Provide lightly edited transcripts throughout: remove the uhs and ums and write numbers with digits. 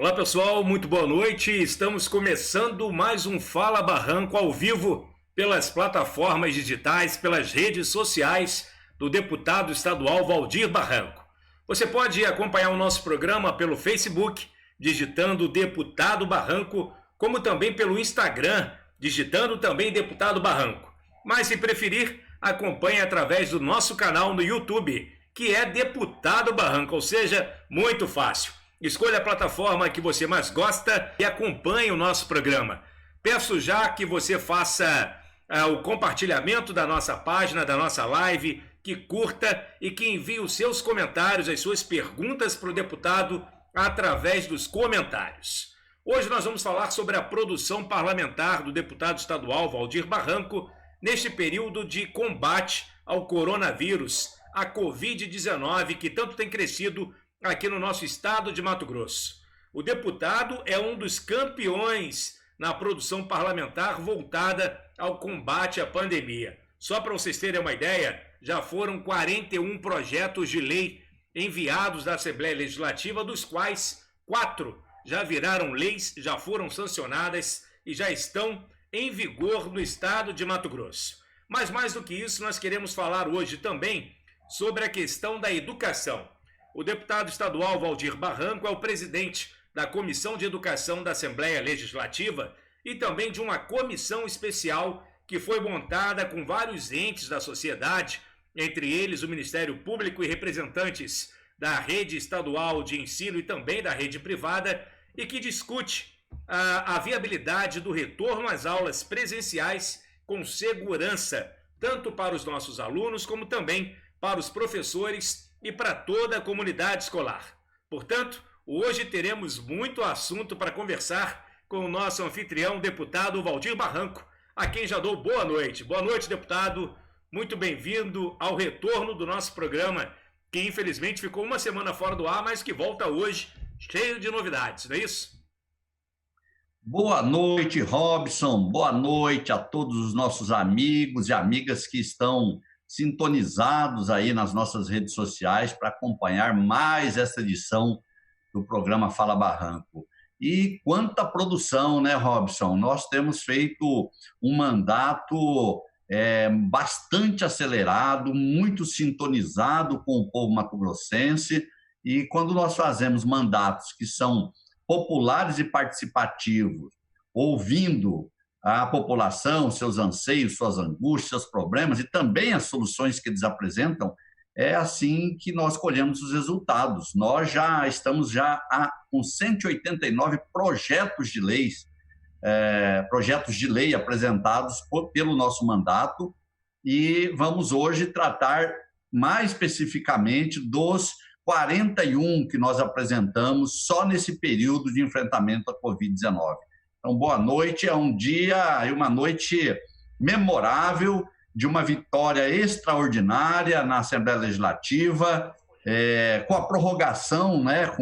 Olá pessoal, muito boa noite. Estamos começando mais um Fala Barranco ao vivo pelas plataformas digitais, pelas redes sociais do deputado estadual Valdir Barranco. Você pode acompanhar o nosso programa pelo Facebook, digitando Deputado Barranco, como também pelo Instagram, digitando também Deputado Barranco. Mas se preferir, acompanhe através do nosso canal no YouTube, que é Deputado Barranco, ou seja, muito fácil. Escolha a plataforma que você mais gosta e acompanhe o nosso programa. Peço já que você faça o compartilhamento da nossa página, da nossa live, que curta e que envie os seus comentários, as suas perguntas para o deputado através dos comentários. Hoje nós vamos falar sobre a produção parlamentar do deputado estadual Valdir Barranco neste período de combate ao coronavírus, a Covid-19, que tanto tem crescido aqui no nosso estado de Mato Grosso. O deputado é um dos campeões na produção parlamentar voltada ao combate à pandemia. Só para vocês terem uma ideia, já foram 41 projetos de lei enviados da Assembleia Legislativa, dos quais 4 já viraram leis, já foram sancionadas e já estão em vigor no estado de Mato Grosso. Mas mais do que isso, nós queremos falar hoje também sobre a questão da educação. O deputado estadual Valdir Barranco é o presidente da Comissão de Educação da Assembleia Legislativa e também de uma comissão especial que foi montada com vários entes da sociedade, entre eles o Ministério Público e representantes da rede estadual de ensino e também da rede privada, e que discute a viabilidade do retorno às aulas presenciais com segurança, tanto para os nossos alunos como também para os professores e para toda a comunidade escolar. Portanto, hoje teremos muito assunto para conversar com o nosso anfitrião, deputado Valdir Barranco, a quem já dou boa noite. Boa noite, deputado. Muito bem-vindo ao retorno do nosso programa, que infelizmente ficou uma semana fora do ar, mas que volta hoje cheio de novidades, não é isso? Boa noite, Robson. Boa noite a todos os nossos amigos e amigas que estão sintonizados aí nas nossas redes sociais para acompanhar mais essa edição do programa Fala Barranco. E quanta produção, né, Robson? Nós temos feito um mandato bastante acelerado, muito sintonizado com o povo mato-grossense, e quando nós fazemos mandatos que são populares e participativos, ouvindo a população, seus anseios, suas angústias, seus problemas e também as soluções que eles apresentam, é assim que nós colhemos os resultados. Nós já estamos com 189 projetos de lei apresentados pelo nosso mandato, e vamos hoje tratar mais especificamente dos 41 que nós apresentamos só nesse período de enfrentamento à Covid-19. Então, boa noite, é um dia e uma noite memorável de uma vitória extraordinária na Assembleia Legislativa, com a prorrogação, né,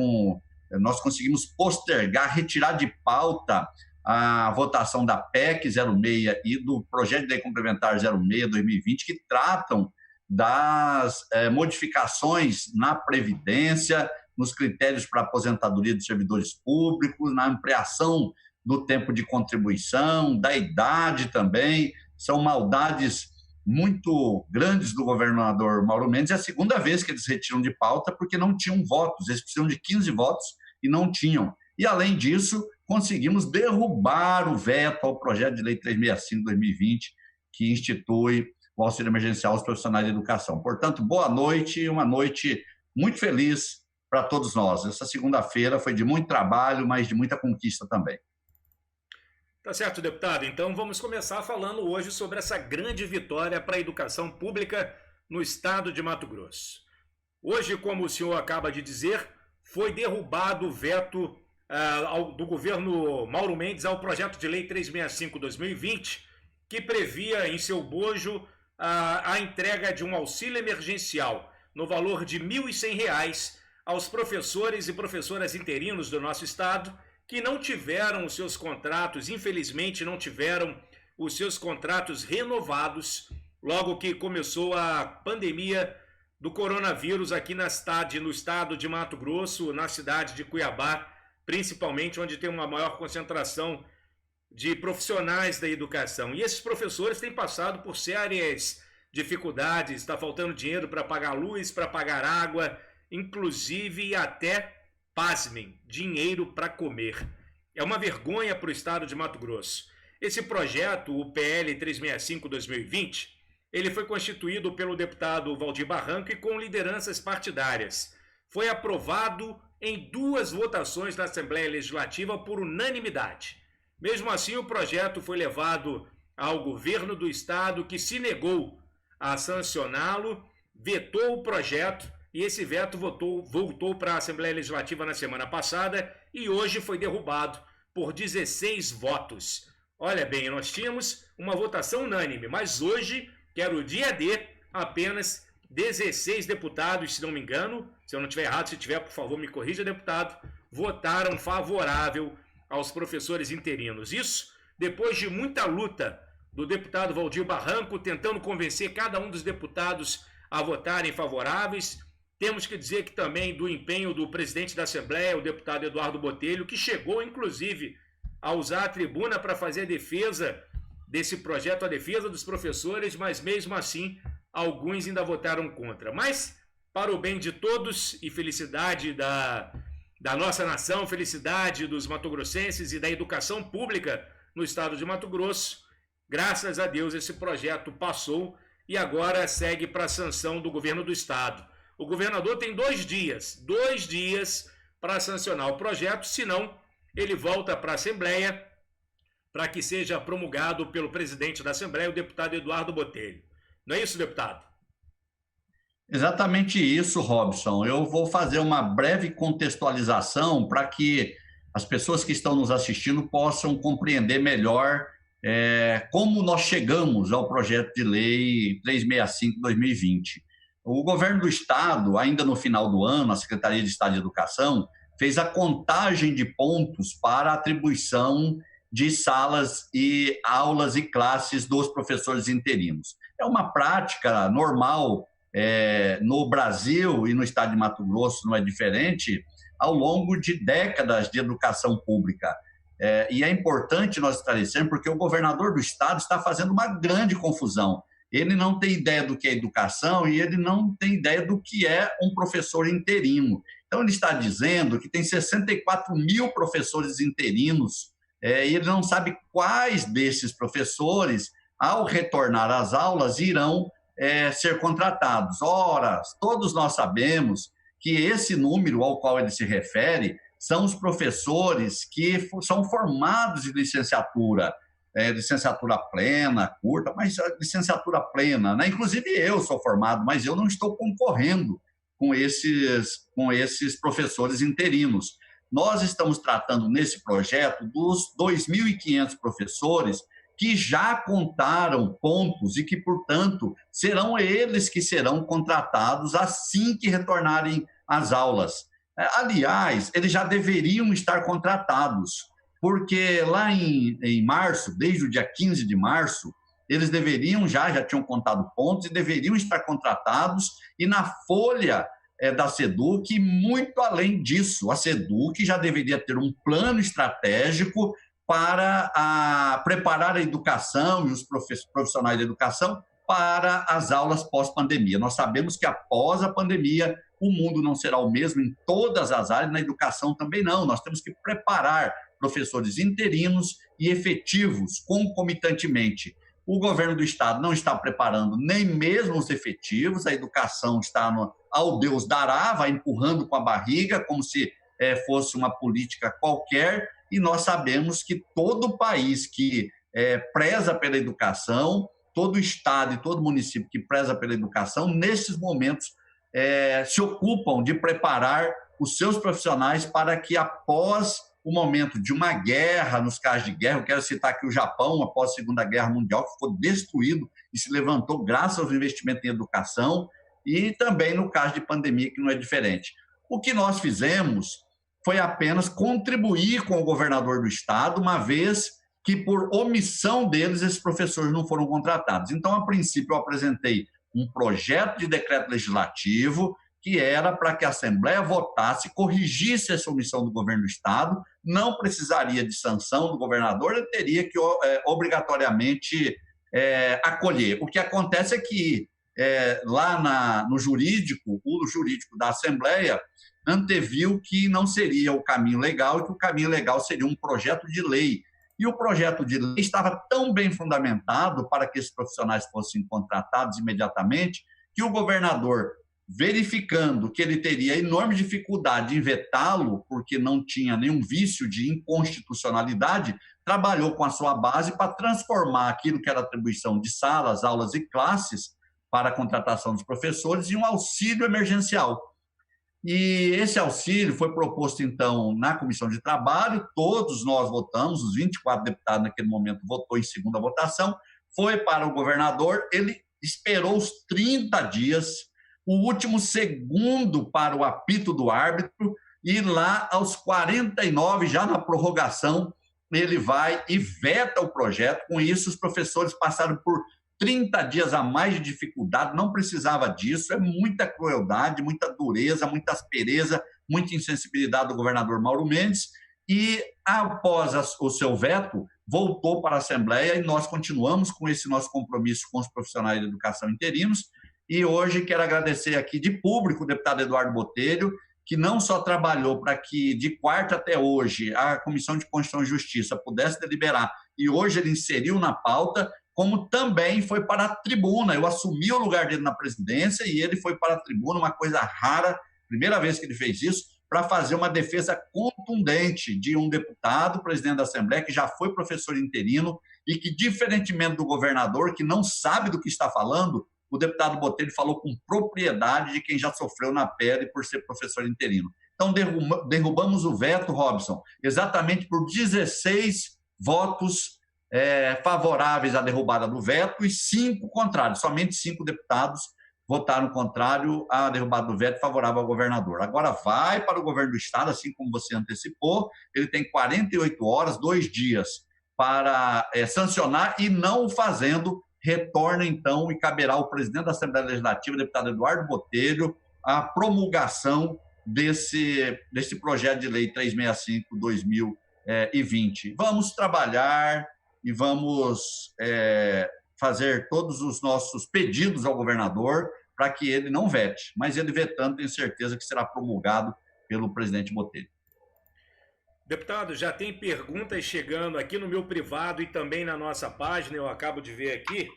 nós conseguimos postergar, retirar de pauta a votação da PEC 06 e do Projeto de Lei Complementar 06/2020, que tratam das modificações na Previdência, nos critérios para aposentadoria dos servidores públicos, na ampliação do tempo de contribuição, da idade também. São maldades muito grandes do governador Mauro Mendes. É a segunda vez que eles retiram de pauta porque não tinham votos. Eles precisam de 15 votos e não tinham. E, além disso, conseguimos derrubar o veto ao projeto de lei 365/2020, que institui o auxílio emergencial aos profissionais de educação. Portanto, boa noite e uma noite muito feliz para todos nós. Essa segunda-feira foi de muito trabalho, mas de muita conquista também. Tá certo, deputado. Então vamos começar falando hoje sobre essa grande vitória para a educação pública no estado de Mato Grosso. Hoje, como o senhor acaba de dizer, foi derrubado o veto do governo Mauro Mendes ao projeto de lei 365/2020, que previa em seu bojo a entrega de um auxílio emergencial no valor de R$ 1.100 aos professores e professoras interinos do nosso estado que não tiveram os seus contratos, infelizmente não tiveram os seus contratos renovados logo que começou a pandemia do coronavírus aqui no estado de Mato Grosso, na cidade de Cuiabá, principalmente onde tem uma maior concentração de profissionais da educação. E esses professores têm passado por sérias dificuldades, está faltando dinheiro para pagar luz, para pagar água, inclusive e até, pasmem, dinheiro para comer. É uma vergonha para o estado de Mato Grosso. Esse projeto, o PL 365-2020, ele foi constituído pelo deputado Valdir Barranco e com lideranças partidárias. Foi aprovado em 2 votações na Assembleia Legislativa por unanimidade. Mesmo assim, o projeto foi levado ao governo do estado, que se negou a sancioná-lo, vetou o projeto, e esse veto voltou para a Assembleia Legislativa na semana passada e hoje foi derrubado por 16 votos. Olha bem, nós tínhamos uma votação unânime, mas hoje, que era o dia D, apenas 16 deputados, se não me engano, se eu não estiver errado, se tiver, por favor, me corrija, deputado, votaram favorável aos professores interinos. Isso depois de muita luta do deputado Valdir Barranco, tentando convencer cada um dos deputados a votarem favoráveis. Temos que dizer que também do empenho do presidente da Assembleia, o deputado Eduardo Botelho, que chegou, inclusive, a usar a tribuna para fazer a defesa desse projeto, a defesa dos professores, mas mesmo assim, alguns ainda votaram contra. Mas, para o bem de todos e felicidade da nossa nação, felicidade dos matogrossenses e da educação pública no estado de Mato Grosso, graças a Deus esse projeto passou e agora segue para a sanção do governo do estado. O governador tem 2 dias para sancionar o projeto, senão ele volta para a Assembleia para que seja promulgado pelo presidente da Assembleia, o deputado Eduardo Botelho. Não é isso, deputado? Exatamente isso, Robson. Eu vou fazer uma breve contextualização para que as pessoas que estão nos assistindo possam compreender melhor como nós chegamos ao projeto de lei 365/2020. O governo do estado, ainda no final do ano, a Secretaria de Estado de Educação, fez a contagem de pontos para a atribuição de salas e aulas e classes dos professores interinos. É uma prática normal no Brasil e no estado de Mato Grosso não é diferente, ao longo de décadas de educação pública. E é importante nós esclarecermos, porque o governador do estado está fazendo uma grande confusão. Ele não tem ideia do que é educação e ele não tem ideia do que é um professor interino. Então, ele está dizendo que tem 64 mil professores interinos e ele não sabe quais desses professores, ao retornar às aulas, irão ser contratados. Ora, todos nós sabemos que esse número ao qual ele se refere são os professores que são formados de licenciatura, licenciatura plena, curta, mas licenciatura plena, né? Inclusive eu sou formado, mas eu não estou concorrendo com esses professores interinos. Nós estamos tratando nesse projeto dos 2.500 professores que já contaram pontos e que, portanto, serão eles que serão contratados assim que retornarem às aulas. Aliás, eles já deveriam estar contratados, porque lá em março, desde o dia 15 de março, eles deveriam já tinham contado pontos e deveriam estar contratados, e na folha da SEDUC, muito além disso, a SEDUC já deveria ter um plano estratégico para preparar a educação e os profissionais da educação para as aulas pós-pandemia. Nós sabemos que após a pandemia, o mundo não será o mesmo em todas as áreas, na educação também não. Nós temos que preparar professores interinos e efetivos concomitantemente. O governo do estado não está preparando nem mesmo os efetivos, a educação está ao Deus dará, vai empurrando com a barriga, como se fosse uma política qualquer, e nós sabemos que todo país que preza pela educação, todo estado e todo município que preza pela educação, nesses momentos se ocupam de preparar os seus profissionais para que, após o momento de uma guerra, nos casos de guerra, eu quero citar aqui o Japão, após a Segunda Guerra Mundial, que ficou destruído e se levantou graças aos investimentos em educação, e também no caso de pandemia, que não é diferente. O que nós fizemos foi apenas contribuir com o governador do estado, uma vez que, por omissão deles, esses professores não foram contratados. Então, a princípio, eu apresentei um projeto de decreto legislativo que era para que a Assembleia votasse, corrigisse essa omissão do governo do Estado, não precisaria de sanção do governador, ele teria que obrigatoriamente acolher. O que acontece é que lá no jurídico, o jurídico da Assembleia anteviu que não seria o caminho legal e que o caminho legal seria um projeto de lei. E o projeto de lei estava tão bem fundamentado para que esses profissionais fossem contratados imediatamente que o governador, verificando que ele teria enorme dificuldade em vetá-lo, porque não tinha nenhum vício de inconstitucionalidade, trabalhou com a sua base para transformar aquilo que era atribuição de salas, aulas e classes para a contratação dos professores em um auxílio emergencial. E esse auxílio foi proposto, então, na Comissão de Trabalho, todos nós votamos, os 24 deputados naquele momento votou em segunda votação, foi para o governador, ele esperou os 30 dias, o último segundo para o apito do árbitro, e lá aos 49, já na prorrogação, ele vai e veta o projeto. Com isso, os professores passaram por 30 dias a mais de dificuldade, não precisava disso, é muita crueldade, muita dureza, muita aspereza, muita insensibilidade do governador Mauro Mendes, e após o seu veto, voltou para a Assembleia e nós continuamos com esse nosso compromisso com os profissionais de educação interinos, e hoje quero agradecer aqui de público o deputado Eduardo Botelho, que não só trabalhou para que de quarta até hoje a Comissão de Constituição e Justiça pudesse deliberar, e hoje ele inseriu na pauta, como também foi para a tribuna. Eu assumi o lugar dele na presidência e ele foi para a tribuna, uma coisa rara, primeira vez que ele fez isso, para fazer uma defesa contundente de um deputado, presidente da Assembleia, que já foi professor interino e que, diferentemente do governador, que não sabe do que está falando, o deputado Botelho falou com propriedade de quem já sofreu na pele por ser professor interino. Então, derrubamos o veto, Robson, exatamente por 16 votos favoráveis à derrubada do veto e 5 contrários. Somente 5 deputados votaram contrário à derrubada do veto, favorável ao governador. Agora vai para o governo do Estado, assim como você antecipou, ele tem 48 horas, 2 dias, para sancionar, e não o fazendo, retorna então e caberá ao presidente da Assembleia Legislativa, deputado Eduardo Botelho, a promulgação desse projeto de lei 365/2020. Vamos trabalhar e vamos fazer todos os nossos pedidos ao governador para que ele não vete. Mas ele vetando, tenho certeza que será promulgado pelo presidente Botelho. Deputado, já tem perguntas chegando aqui no meu privado e também na nossa página, eu acabo de ver aqui.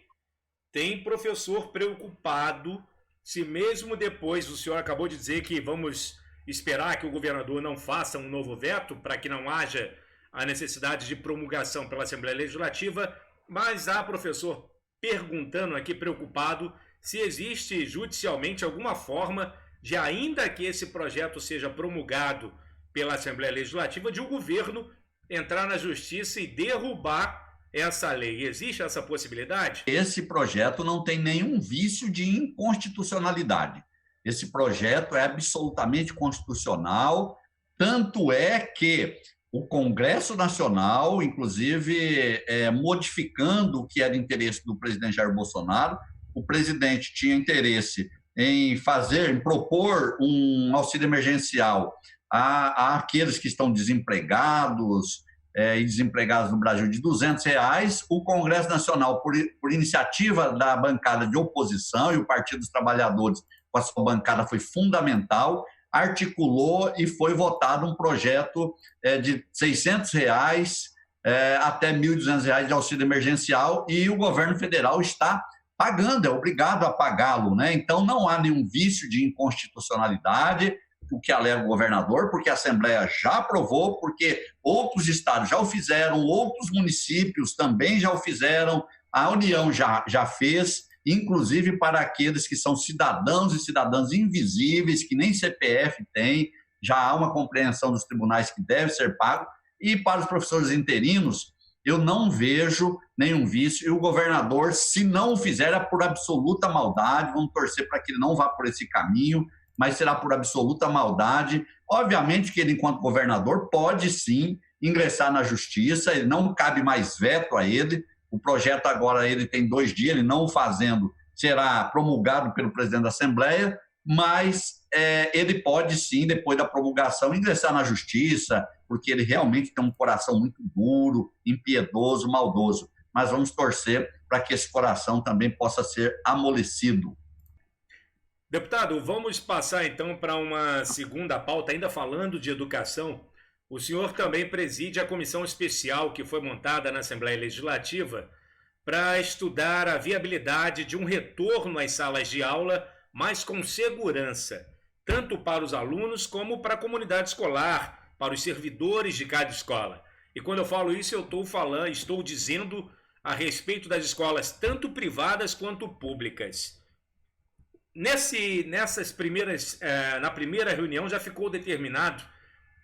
Tem professor preocupado se mesmo depois, o senhor acabou de dizer que vamos esperar que o governador não faça um novo veto para que não haja a necessidade de promulgação pela Assembleia Legislativa, mas há professor perguntando aqui, preocupado, se existe judicialmente alguma forma de, ainda que esse projeto seja promulgado pela Assembleia Legislativa, de o governo entrar na Justiça e derrubar essa lei. Existe essa possibilidade? Esse projeto não tem nenhum vício de inconstitucionalidade. Esse projeto é absolutamente constitucional, tanto é que o Congresso Nacional, inclusive modificando o que era interesse do presidente Jair Bolsonaro, o presidente tinha interesse em propor um auxílio emergencial àqueles que estão desempregados e desempregados no Brasil de R$200. O Congresso Nacional, por iniciativa da bancada de oposição, e o Partido dos Trabalhadores, com a sua bancada, foi fundamental, articulou e foi votado um projeto de R$600 até R$1.200 de auxílio emergencial, e o governo federal está pagando, é obrigado a pagá-lo, né? Então não há nenhum vício de inconstitucionalidade, o que alega o governador, porque a Assembleia já aprovou, porque outros estados já o fizeram, outros municípios também já o fizeram, a União já fez, inclusive para aqueles que são cidadãos e cidadãs invisíveis, que nem CPF tem, já há uma compreensão dos tribunais que deve ser pago, e para os professores interinos, eu não vejo nenhum vício, e o governador, se não o fizer, é por absoluta maldade, vamos torcer para que ele não vá por esse caminho, mas será por absoluta maldade. Obviamente que ele, enquanto governador, pode sim ingressar na justiça, ele não cabe mais veto a ele. O projeto agora ele tem 2 dias, ele não o fazendo será promulgado pelo presidente da Assembleia, mas ele pode sim, depois da promulgação, ingressar na justiça, porque ele realmente tem um coração muito duro, impiedoso, maldoso. Mas vamos torcer para que esse coração também possa ser amolecido. Deputado, vamos passar então para uma segunda pauta, ainda falando de educação. O senhor também preside a comissão especial que foi montada na Assembleia Legislativa para estudar a viabilidade de um retorno às salas de aula, mas com segurança, tanto para os alunos como para a comunidade escolar, para os servidores de cada escola. E quando eu falo isso, estou dizendo a respeito das escolas tanto privadas quanto públicas. Na primeira reunião já ficou determinado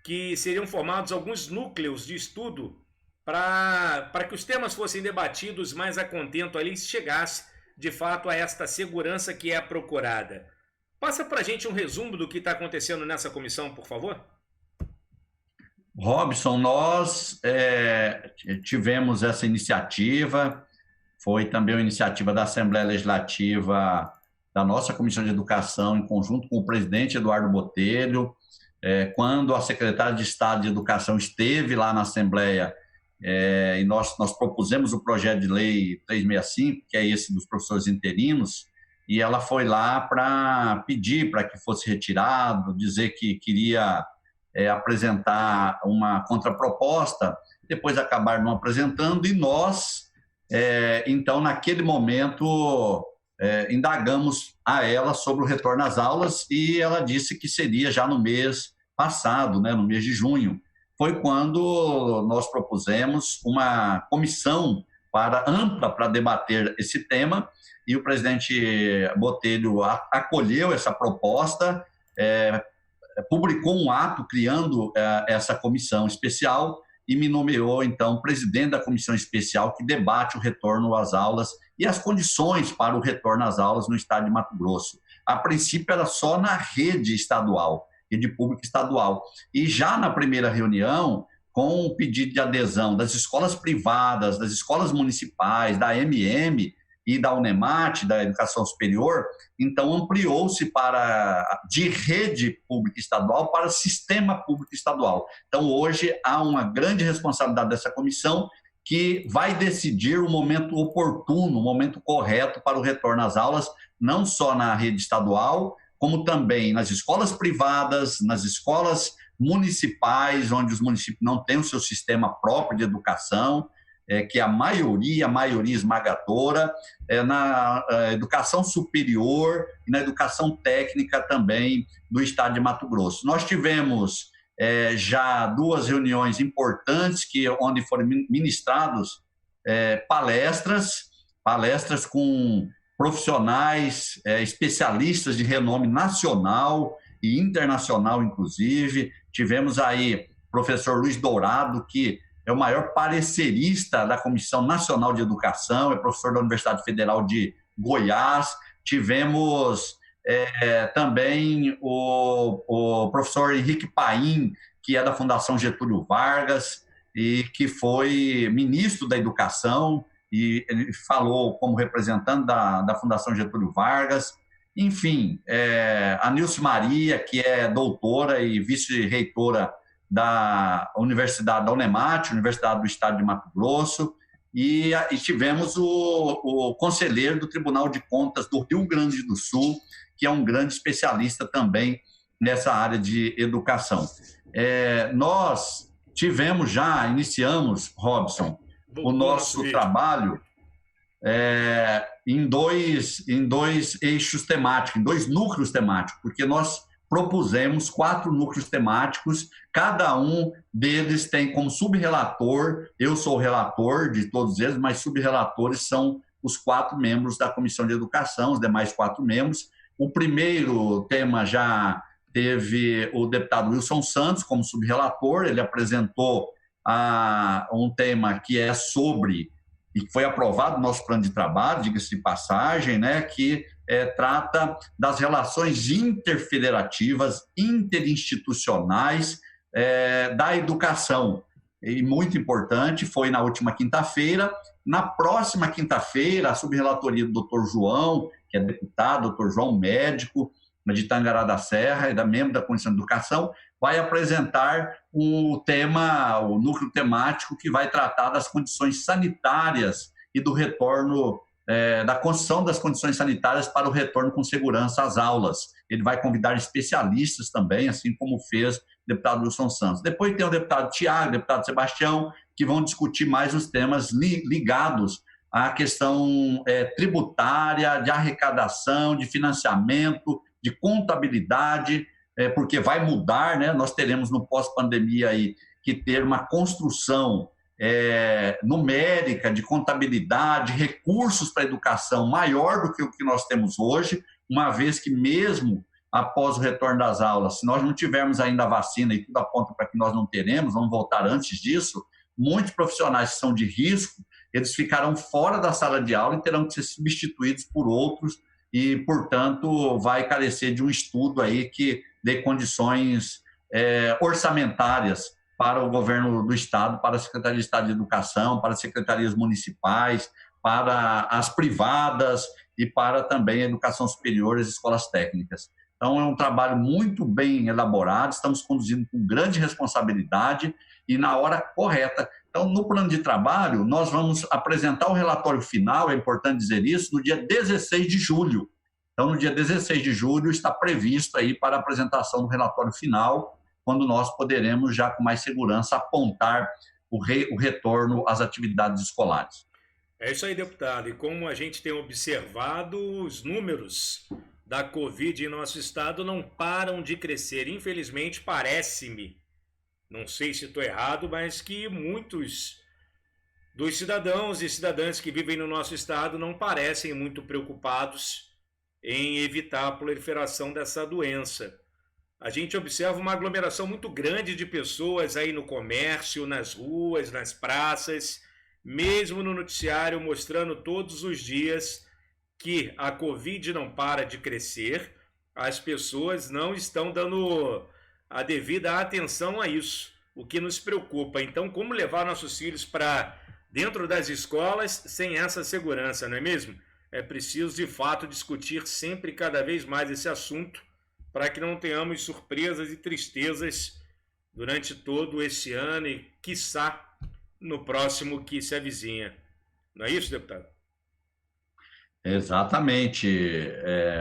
que seriam formados alguns núcleos de estudo para que os temas fossem debatidos mais a contento ali e se chegasse de fato a esta segurança que é procurada. Passa para a gente um resumo do que está acontecendo nessa comissão, por favor. Robson, nós tivemos essa iniciativa, foi também uma iniciativa da Assembleia Legislativa, da nossa Comissão de Educação, em conjunto com o presidente Eduardo Botelho, quando a secretária de Estado de Educação esteve lá na Assembleia, e nós propusemos o projeto de lei 365, que é esse dos professores interinos, e ela foi lá para pedir para que fosse retirado, dizer que queria apresentar uma contraproposta, depois acabaram não apresentando, e nós, então, naquele momento, indagamos a ela sobre o retorno às aulas, e ela disse que seria já no mês passado, né, no mês de junho. Foi quando nós propusemos uma comissão ampla para debater esse tema, e o presidente Botelho acolheu essa proposta, publicou um ato criando essa comissão especial e me nomeou, então, presidente da comissão especial que debate o retorno às aulas e as condições para o retorno às aulas no estado de Mato Grosso. A princípio era só na rede estadual, rede pública estadual. E já na primeira reunião, com o pedido de adesão das escolas privadas, das escolas municipais, da MM e da Unemat, da Educação Superior, então ampliou-se de rede pública estadual para sistema público estadual. Então hoje há uma grande responsabilidade dessa comissão que vai decidir o momento oportuno, o momento correto para o retorno às aulas, não só na rede estadual, como também nas escolas privadas, nas escolas municipais, onde os municípios não têm o seu sistema próprio de educação, que é a maioria esmagadora, na educação superior e na educação técnica também do estado de Mato Grosso. Nós tivemos já 2 reuniões importantes onde foram ministrados palestras com profissionais, especialistas de renome nacional e internacional, inclusive. Tivemos aí o professor Luiz Dourado, que é o maior parecerista da Comissão Nacional de Educação, é professor da Universidade Federal de Goiás. Tivemos também o professor Henrique Paim, que é da Fundação Getúlio Vargas e que foi ministro da Educação, e ele falou como representante da Fundação Getúlio Vargas. Enfim, a Nilce Maria, que é doutora e vice-reitora da Universidade da Unemat, Universidade do Estado de Mato Grosso, e tivemos o conselheiro do Tribunal de Contas do Rio Grande do Sul, que é um grande especialista também nessa área de educação. Nós iniciamos, Robson, o nosso trabalho em dois eixos temáticos, em 2 núcleos temáticos, porque nós propusemos 4 núcleos temáticos, cada um deles tem como subrelator, eu sou o relator de todos eles, mas subrelatores são os 4 membros da Comissão de Educação, os demais 4 membros. O primeiro tema já teve o deputado Wilson Santos como subrelator, ele apresentou um tema que é sobre, e que foi aprovado no nosso plano de trabalho, diga-se de passagem, né, que trata das relações interfederativas, interinstitucionais da educação. E muito importante, foi na última quinta-feira. Na próxima quinta-feira, a subrelatoria do Dr. João, que é deputado, Dr. João médico, de Tangará da Serra e da membro da Comissão de Educação, vai apresentar o núcleo temático que vai tratar das condições sanitárias e do retorno, da construção das condições sanitárias para o retorno com segurança às aulas. Ele vai convidar especialistas também, assim como fez o deputado Wilson Santos. Depois tem o deputado Tiago, o deputado Sebastião, que vão discutir mais os temas ligados à questão tributária, de arrecadação, de financiamento, de contabilidade, porque vai mudar, né? Nós teremos no pós-pandemia aí que ter uma construção numérica de contabilidade, recursos para a educação maior do que o que nós temos hoje, uma vez que mesmo após o retorno das aulas, se nós não tivermos ainda a vacina e tudo aponta para que nós não teremos, vamos voltar antes disso, muitos profissionais que são de risco, eles ficarão fora da sala de aula e terão que ser substituídos por outros e, portanto, vai carecer de um estudo aí que dê condições orçamentárias para o governo do Estado, para a Secretaria de Estado de Educação, para as secretarias municipais, para as privadas e para também a educação superior e as escolas técnicas. Então, é um trabalho muito bem elaborado, estamos conduzindo com grande responsabilidade e na hora correta. Então, no plano de trabalho, nós vamos apresentar o relatório final, é importante dizer isso, no dia 16 de julho. Então, no dia 16 de julho está previsto aí para a apresentação do relatório final, quando nós poderemos já com mais segurança apontar o retorno às atividades escolares. É isso aí, deputado. E como a gente tem observado, os números da Covid em nosso estado não param de crescer. Infelizmente, parece-me, não sei se estou errado, mas que muitos dos cidadãos e cidadãs que vivem no nosso estado não parecem muito preocupados em evitar a proliferação dessa doença. A gente observa uma aglomeração muito grande de pessoas aí no comércio, nas ruas, nas praças, mesmo no noticiário mostrando todos os dias que a Covid não para de crescer, as pessoas não estão dando a devida atenção a isso, o que nos preocupa. Então, como levar nossos filhos para dentro das escolas sem essa segurança, não é mesmo? É preciso, de fato, discutir sempre cada vez mais esse assunto para que não tenhamos surpresas e tristezas durante todo esse ano e, quiçá, no próximo que se avizinha. Não é isso, deputado? Exatamente,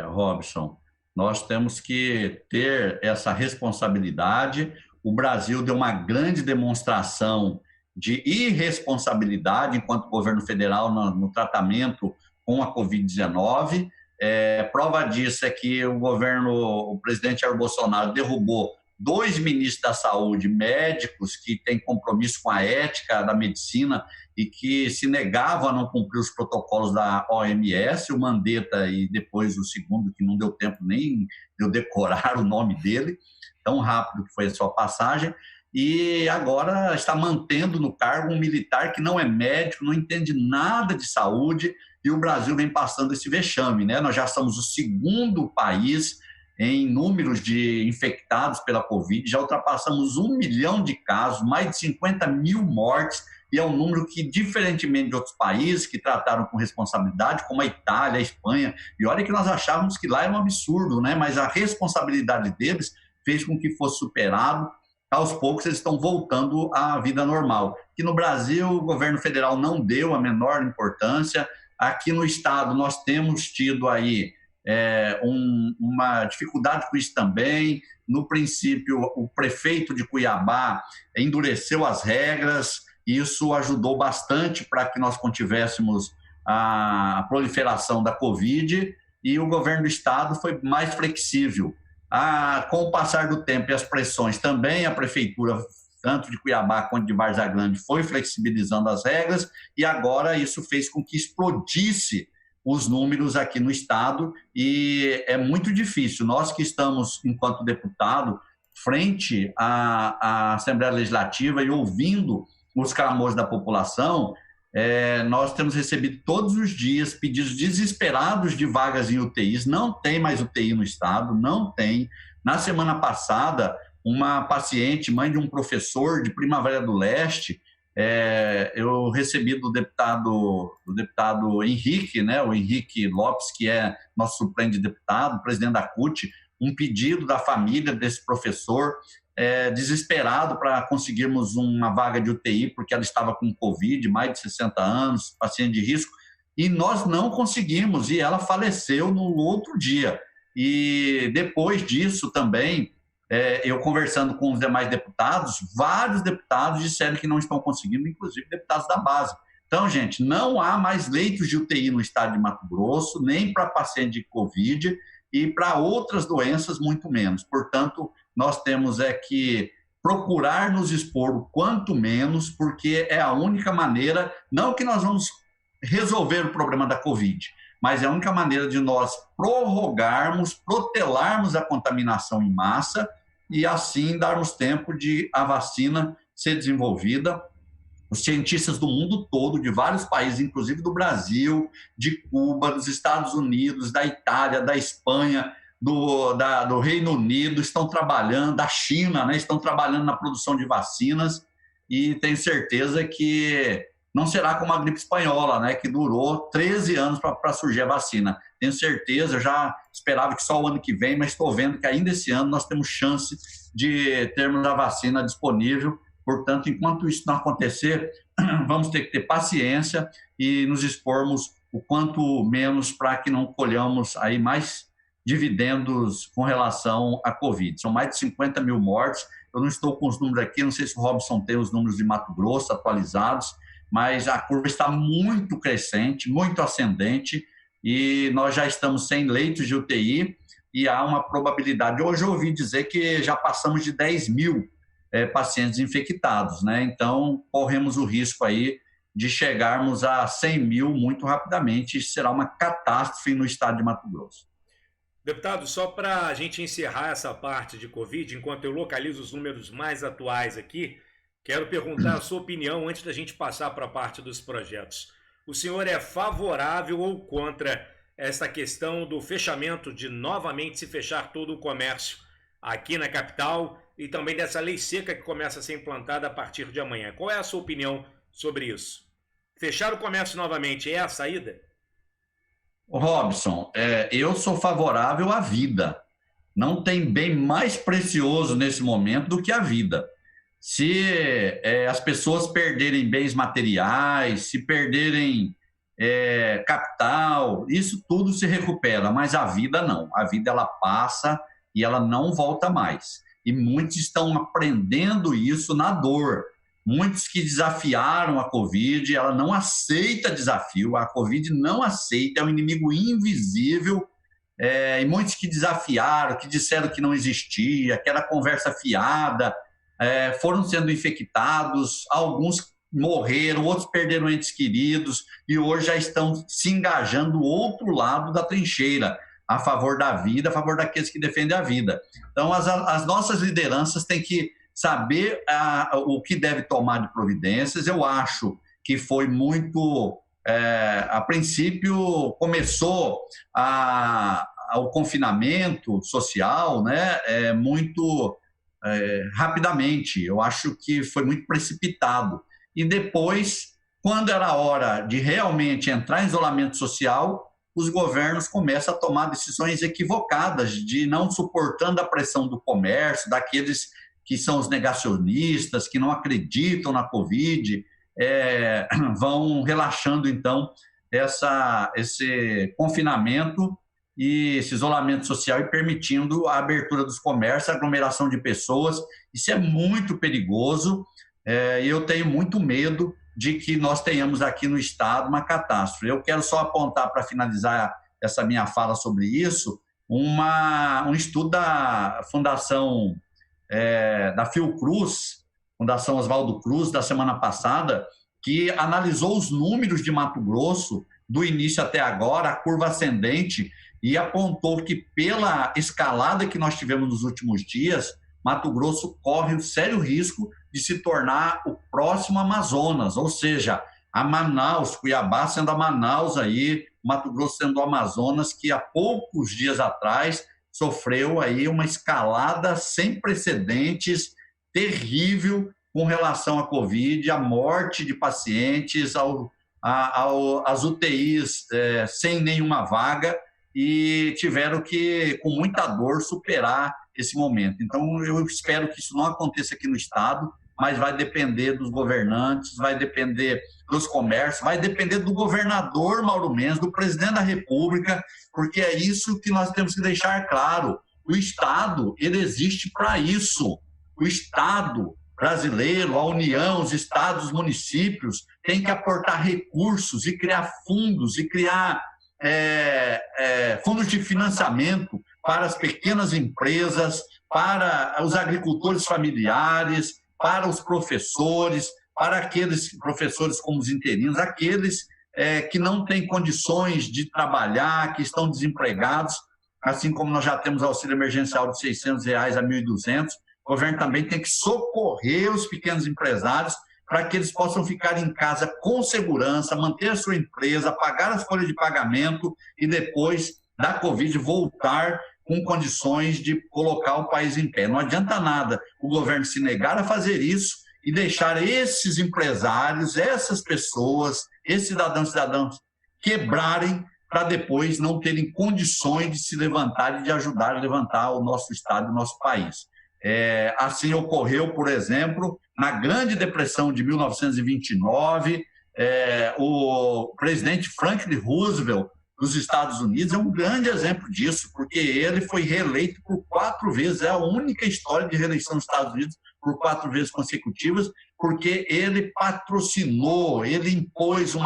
Robson. Nós temos que ter essa responsabilidade. O Brasil deu uma grande demonstração de irresponsabilidade enquanto governo federal no tratamento com a Covid-19. Prova disso é que o presidente Jair Bolsonaro derrubou 2 ministros da saúde, médicos que têm compromisso com a ética da medicina e que se negavam a não cumprir os protocolos da OMS, o Mandetta e depois o segundo, que não deu tempo nem de eu decorar o nome dele, tão rápido que foi a sua passagem, e agora está mantendo no cargo um militar que não é médico, não entende nada de saúde, e o Brasil vem passando esse vexame, né? Nós já somos o segundo país em números de infectados pela Covid, já ultrapassamos 1 milhão de casos, mais de 50 mil mortes, e é um número que, diferentemente de outros países que trataram com responsabilidade, como a Itália, a Espanha, e olha que nós achávamos que lá era um absurdo, né? Mas a responsabilidade deles fez com que fosse superado. Aos poucos eles estão voltando à vida normal. Aqui no Brasil, o governo federal não deu a menor importância. Aqui no estado nós temos tido aí uma dificuldade com isso também. No princípio, o prefeito de Cuiabá endureceu as regras, e isso ajudou bastante para que nós contivéssemos a proliferação da Covid, e o governo do estado foi mais flexível. Com o passar do tempo e as pressões também, a prefeitura, tanto de Cuiabá quanto de Várzea Grande, foi flexibilizando as regras, e agora isso fez com que explodisse os números aqui no estado, e é muito difícil. Nós que estamos, enquanto deputado, frente à Assembleia Legislativa e ouvindo os clamores da população, nós temos recebido todos os dias pedidos desesperados de vagas em UTIs. Não tem mais UTI no estado, não tem. Na semana passada, uma paciente, mãe de um professor de Primavera do Leste, eu recebi do deputado Henrique, né, o Henrique Lopes, que é nosso suplente de deputado, presidente da CUT, um pedido da família desse professor, desesperado para conseguirmos uma vaga de UTI, porque ela estava com Covid, mais de 60 anos, paciente de risco, e nós não conseguimos, e ela faleceu no outro dia. E depois disso também, eu conversando com os demais deputados, vários deputados disseram que não estão conseguindo, inclusive deputados da base. Então, gente, não há mais leitos de UTI no estado de Mato Grosso, nem para paciente de Covid e para outras doenças, muito menos. Portanto, nós temos que procurar nos expor o quanto menos, porque é a única maneira, não que nós vamos resolver o problema da Covid, mas é a única maneira de nós prorrogarmos, protelarmos a contaminação em massa e assim darmos tempo de a vacina ser desenvolvida. Os cientistas do mundo todo, de vários países, inclusive do Brasil, de Cuba, dos Estados Unidos, da Itália, da Espanha, do Reino Unido, estão trabalhando, da China, né, estão trabalhando na produção de vacinas, e tenho certeza que não será como a gripe espanhola, né, que durou 13 anos para surgir a vacina. Tenho certeza, eu já esperava que só o ano que vem, mas estou vendo que ainda esse ano nós temos chance de termos a vacina disponível. Portanto, enquanto isso não acontecer, vamos ter que ter paciência e nos expormos o quanto menos para que não colhamos aí mais dividendos com relação à Covid. São mais de 50 mil mortes. Eu não estou com os números aqui, não sei se o Robson tem os números de Mato Grosso atualizados, mas a curva está muito crescente, muito ascendente, e nós já estamos sem leitos de UTI e há uma probabilidade. Hoje eu ouvi dizer que já passamos de 10 mil pacientes infectados, né? Então, corremos o risco aí de chegarmos a 100 mil muito rapidamente. Isso será uma catástrofe no estado de Mato Grosso. Deputado, só para a gente encerrar essa parte de Covid, enquanto eu localizo os números mais atuais aqui, quero perguntar a sua opinião antes da gente passar para a parte dos projetos. O senhor é favorável ou contra essa questão do fechamento, de novamente se fechar todo o comércio aqui na capital, e também dessa lei seca que começa a ser implantada a partir de amanhã? Qual é a sua opinião sobre isso? Fechar o comércio novamente é a saída? Robson, eu sou favorável à vida. Não tem bem mais precioso nesse momento do que a vida. Se as pessoas perderem bens materiais, se perderem capital, isso tudo se recupera, mas a vida não. A vida ela passa e ela não volta mais. E muitos estão aprendendo isso na dor. Muitos que desafiaram a Covid, ela não aceita desafio, a Covid não aceita, é um inimigo invisível, e muitos que desafiaram, que disseram que não existia, que era conversa fiada, foram sendo infectados, alguns morreram, outros perderam entes queridos, e hoje já estão se engajando do outro lado da trincheira, a favor da vida, a favor daqueles que defendem a vida. Então, as nossas lideranças têm que saber o que deve tomar de providências. Eu acho que foi muito... a princípio, começou o confinamento social, né, muito rapidamente. Eu acho que foi muito precipitado. E depois, quando era a hora de realmente entrar em isolamento social, os governos começam a tomar decisões equivocadas, de não suportando a pressão do comércio, daqueles que são os negacionistas, que não acreditam na Covid, vão relaxando, então, esse confinamento e esse isolamento social e permitindo a abertura dos comércios, a aglomeração de pessoas. Isso é muito perigoso, e eu tenho muito medo de que nós tenhamos aqui no estado uma catástrofe. Eu quero só apontar, para finalizar essa minha fala sobre isso, um estudo da Fundação da Fiocruz, Fundação Oswaldo Cruz, da semana passada, que analisou os números de Mato Grosso do início até agora, a curva ascendente, e apontou que, pela escalada que nós tivemos nos últimos dias, Mato Grosso corre um sério risco de se tornar o próximo Amazonas, ou seja, a Manaus, Cuiabá sendo a Manaus aí, Mato Grosso sendo o Amazonas, que há poucos dias atrás sofreu aí uma escalada sem precedentes, terrível, com relação à Covid, a morte de pacientes, as UTIs sem nenhuma vaga. e tiveram que, com muita dor, superar esse momento. Então, eu espero que isso não aconteça aqui no Estado, mas vai depender dos governantes, vai depender dos comércios, vai depender do governador Mauro Mendes, do presidente da República, porque é isso que nós temos que deixar claro. O Estado, ele existe para isso. O Estado brasileiro, a União, os estados, os municípios, têm que aportar recursos e criar fundos, e criar fundos de financiamento para as pequenas empresas, para os agricultores familiares, para os professores, para aqueles professores como os interinos, aqueles que não têm condições de trabalhar, que estão desempregados, assim como nós já temos auxílio emergencial de R$600 a R$1.200, o governo também tem que socorrer os pequenos empresários para que eles possam ficar em casa com segurança, manter a sua empresa, pagar as folhas de pagamento e depois da Covid voltar com condições de colocar o país em pé. Não adianta nada o governo se negar a fazer isso e deixar esses empresários, essas pessoas, esses cidadãos e cidadãs quebrarem para depois não terem condições de se levantar e de ajudar a levantar o nosso Estado e o nosso país. Assim ocorreu, por exemplo, na Grande Depressão de 1929, o presidente Franklin Roosevelt dos Estados Unidos é um grande exemplo disso, porque ele foi reeleito por 4 vezes, é a única história de reeleição dos Estados Unidos por 4 vezes consecutivas, porque ele patrocinou, ele impôs um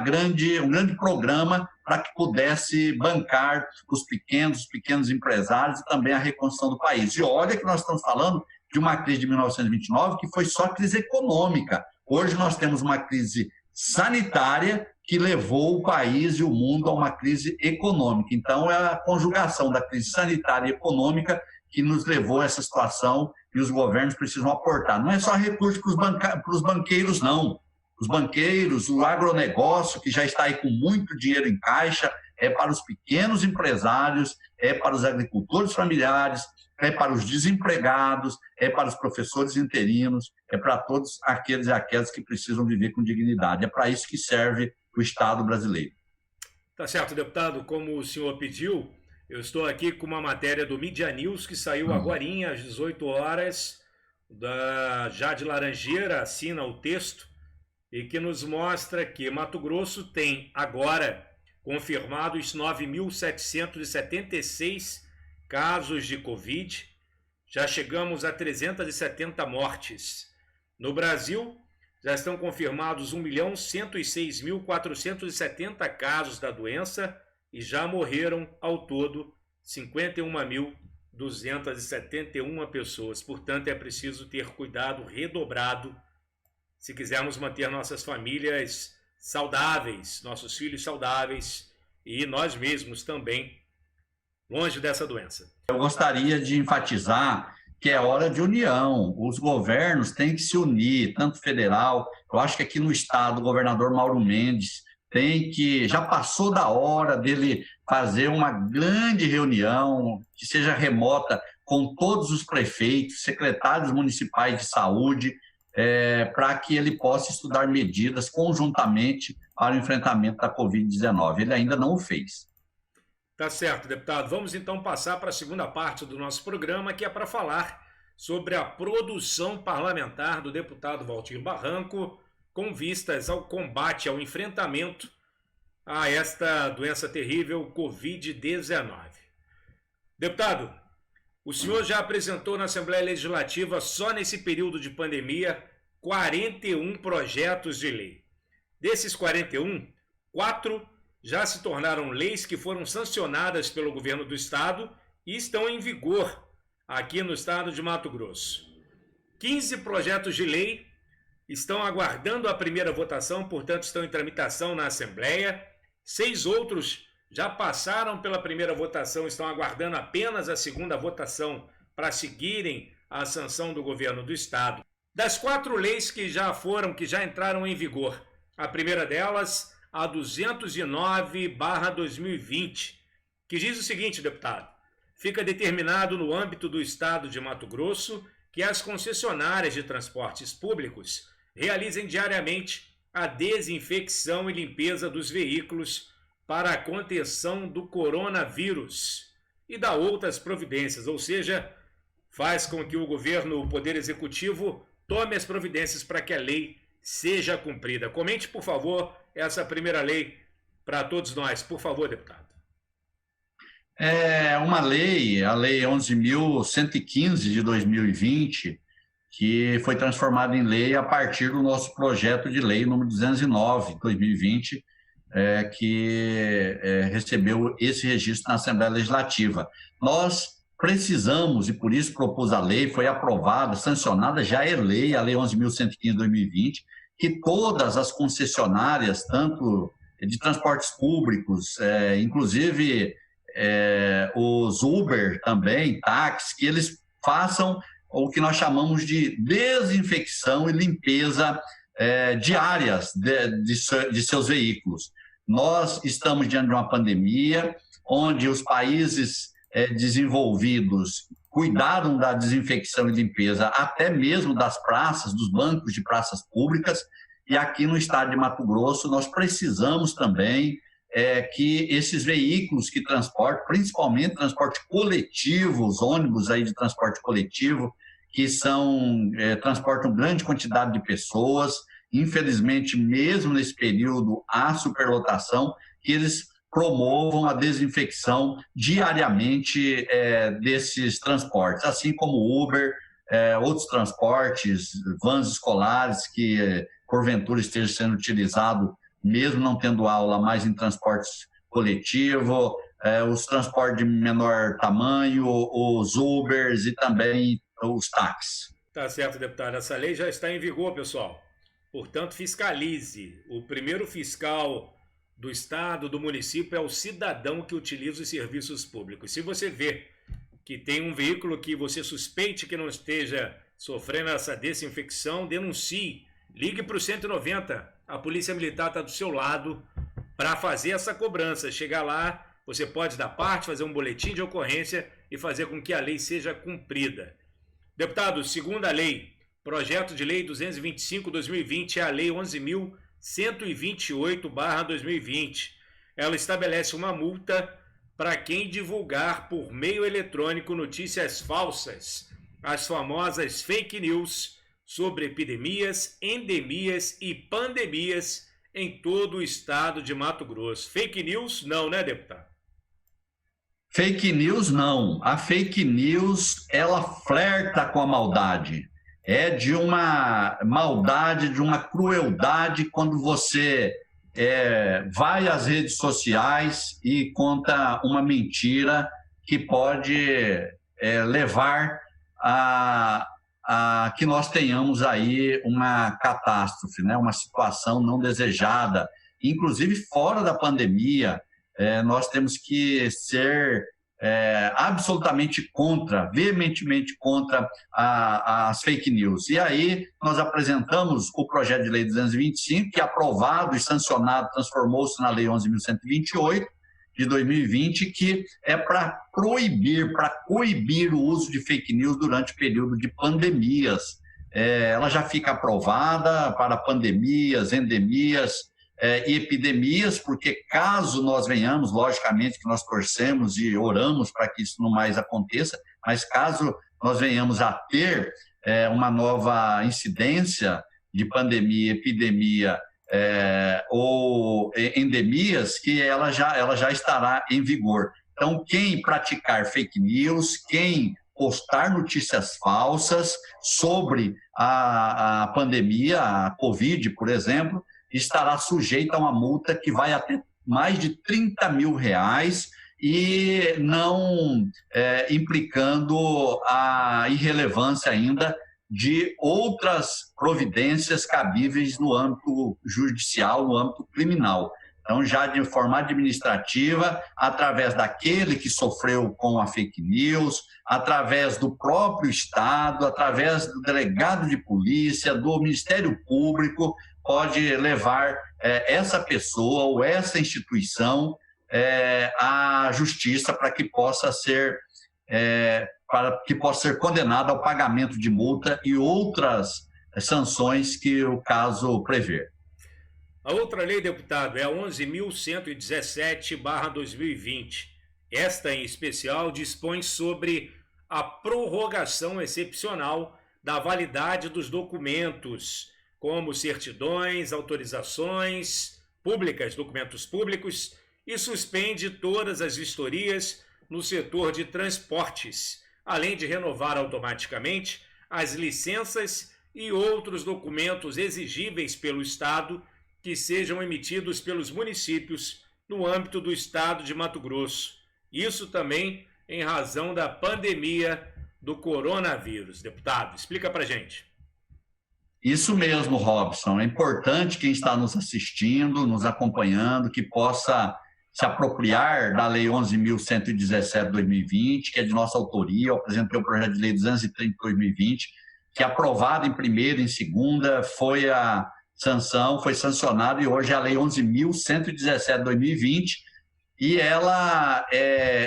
grande programa para que pudesse bancar os pequenos empresários e também a reconstrução do país. E olha que nós estamos falando de uma crise de 1929 que foi só crise econômica. Hoje nós temos uma crise sanitária que levou o país e o mundo a uma crise econômica. Então, é a conjugação da crise sanitária e econômica que nos levou a essa situação e os governos precisam aportar. Não é só recurso para os banqueiros, não. Os banqueiros, o agronegócio, que já está aí com muito dinheiro em caixa, é para os pequenos empresários, é para os agricultores familiares, é para os desempregados, é para os professores interinos, é para todos aqueles e aquelas que precisam viver com dignidade. É para isso que serve o Estado brasileiro. Tá certo, deputado. Como o senhor pediu, eu estou aqui com uma matéria do Mídia News que saiu agorinha, às 18 horas, da Jade Laranjeira, assina o texto, e que nos mostra que Mato Grosso tem agora confirmados 9.776 casos de Covid, já chegamos a 370 mortes. No Brasil, já estão confirmados 1.106.470 casos da doença e já morreram ao todo 51.271 pessoas. Portanto, é preciso ter cuidado redobrado se quisermos manter nossas famílias saudáveis, nossos filhos saudáveis e nós mesmos também longe dessa doença. Eu gostaria de enfatizar que é hora de união. Os governos têm que se unir, tanto federal, eu acho que aqui no estado o governador Mauro Mendes já passou da hora dele fazer uma grande reunião, que seja remota, com todos os prefeitos, secretários municipais de saúde, para que ele possa estudar medidas conjuntamente para o enfrentamento da Covid-19. Ele ainda não o fez. Tá certo, deputado. Vamos então passar para a segunda parte do nosso programa, que é para falar sobre a produção parlamentar do deputado Waldir Barranco, com vistas ao combate, ao enfrentamento a esta doença terrível, Covid-19. Deputado, o senhor já apresentou na Assembleia Legislativa, só nesse período de pandemia, 41 projetos de lei. Desses 41, 4 já se tornaram leis que foram sancionadas pelo governo do estado e estão em vigor aqui no estado de Mato Grosso. 15 projetos de lei estão aguardando a primeira votação, portanto estão em tramitação na Assembleia. 6 outros já passaram pela primeira votação, estão aguardando apenas a segunda votação para seguirem a sanção do governo do estado. Das 4 leis que já entraram em vigor, a primeira delas, a 209/2020, que diz o seguinte, deputado: fica determinado no âmbito do estado de Mato Grosso que as concessionárias de transportes públicos realizem diariamente a desinfecção e limpeza dos veículos para a contenção do coronavírus e dá outras providências, ou seja, faz com que o governo, o Poder Executivo, tome as providências para que a lei seja cumprida. Comente, por favor, essa primeira lei para todos nós. Por favor, deputado. É uma lei, a Lei 11.115 de 2020, que foi transformada em lei a partir do nosso projeto de lei número 209 de 2020, que recebeu esse registro na Assembleia Legislativa. Nós precisamos, e por isso propus a lei, foi aprovada, sancionada, já é lei, a Lei 11.115 de 2020, que todas as concessionárias, tanto de transportes públicos, inclusive os Uber também, táxis, que eles façam o que nós chamamos de desinfecção e limpeza diárias de seus veículos. Nós estamos diante de uma pandemia onde os países desenvolvidos cuidaram da desinfecção e limpeza até mesmo das praças, dos bancos de praças públicas, e aqui no estado de Mato Grosso nós precisamos também que esses veículos que transportam, principalmente transporte coletivo, os ônibus aí de transporte coletivo, que transportam grande quantidade de pessoas, infelizmente, mesmo nesse período, há superlotação, que eles promovam a desinfecção diariamente desses transportes, assim como Uber, outros transportes, vans escolares que, porventura, estejam sendo utilizados, mesmo não tendo aula, mais em transportes coletivo, os transportes de menor tamanho, os Ubers e também os táxis. Tá certo, deputado. Essa lei já está em vigor, pessoal. Portanto, fiscalize. O primeiro fiscal do estado, do município, é o cidadão que utiliza os serviços públicos. Se você vê que tem um veículo que você suspeite que não esteja sofrendo essa desinfecção, denuncie. Ligue para o 190. A Polícia Militar está do seu lado para fazer essa cobrança. Chegar lá, você pode dar parte, fazer um boletim de ocorrência e fazer com que a lei seja cumprida. Deputado, segunda lei, projeto de lei 225/2020, é a lei 11.128/2020. Ela estabelece uma multa para quem divulgar por meio eletrônico notícias falsas, as famosas fake news, sobre epidemias, endemias e pandemias em todo o estado de Mato Grosso. Fake news não, né, deputado? Fake news não. A fake news, ela flerta com a maldade. É de uma maldade, de uma crueldade quando você vai às redes sociais e conta uma mentira que pode levar a que nós tenhamos aí uma catástrofe, né? Uma situação não desejada. Inclusive, fora da pandemia, nós temos que ser absolutamente contra, veementemente contra as fake news. E aí nós apresentamos o projeto de lei 225, que aprovado e sancionado, transformou-se na lei 11.128, de 2020, que é para coibir o uso de fake news durante o período de pandemias. Ela já fica aprovada para pandemias, endemias e epidemias, porque caso nós venhamos, logicamente que nós torcemos e oramos para que isso não mais aconteça, mas caso nós venhamos a ter uma nova incidência de pandemia, epidemia, ou endemias, que ela já estará em vigor. Então, quem praticar fake news, quem postar notícias falsas sobre a pandemia, a Covid, por exemplo, estará sujeito a uma multa que vai até mais de R$30 mil e não implicando a irrelevância ainda de outras providências cabíveis no âmbito judicial, no âmbito criminal. Então, já de forma administrativa, através daquele que sofreu com a fake news, através do próprio Estado, através do delegado de polícia, do Ministério Público, pode levar essa pessoa ou essa instituição à justiça para que possa ser condenado ao pagamento de multa e outras sanções que o caso prever. A outra lei, deputado, é a 11.117/2020. Esta, em especial, dispõe sobre a prorrogação excepcional da validade dos documentos, como certidões, autorizações públicas, documentos públicos, e suspende todas as vistorias no setor de transportes, além de renovar automaticamente as licenças e outros documentos exigíveis pelo Estado que sejam emitidos pelos municípios no âmbito do Estado de Mato Grosso. Isso também em razão da pandemia do coronavírus. Deputado, explica para gente. Isso mesmo, Robson. É importante quem está nos assistindo, nos acompanhando, que possa se apropriar da Lei 11.117/2020, que é de nossa autoria. Eu apresentei o projeto de lei 230/2020, que é aprovado em primeira e em segunda, foi sancionado, e hoje é a Lei 11.117/2020, e ela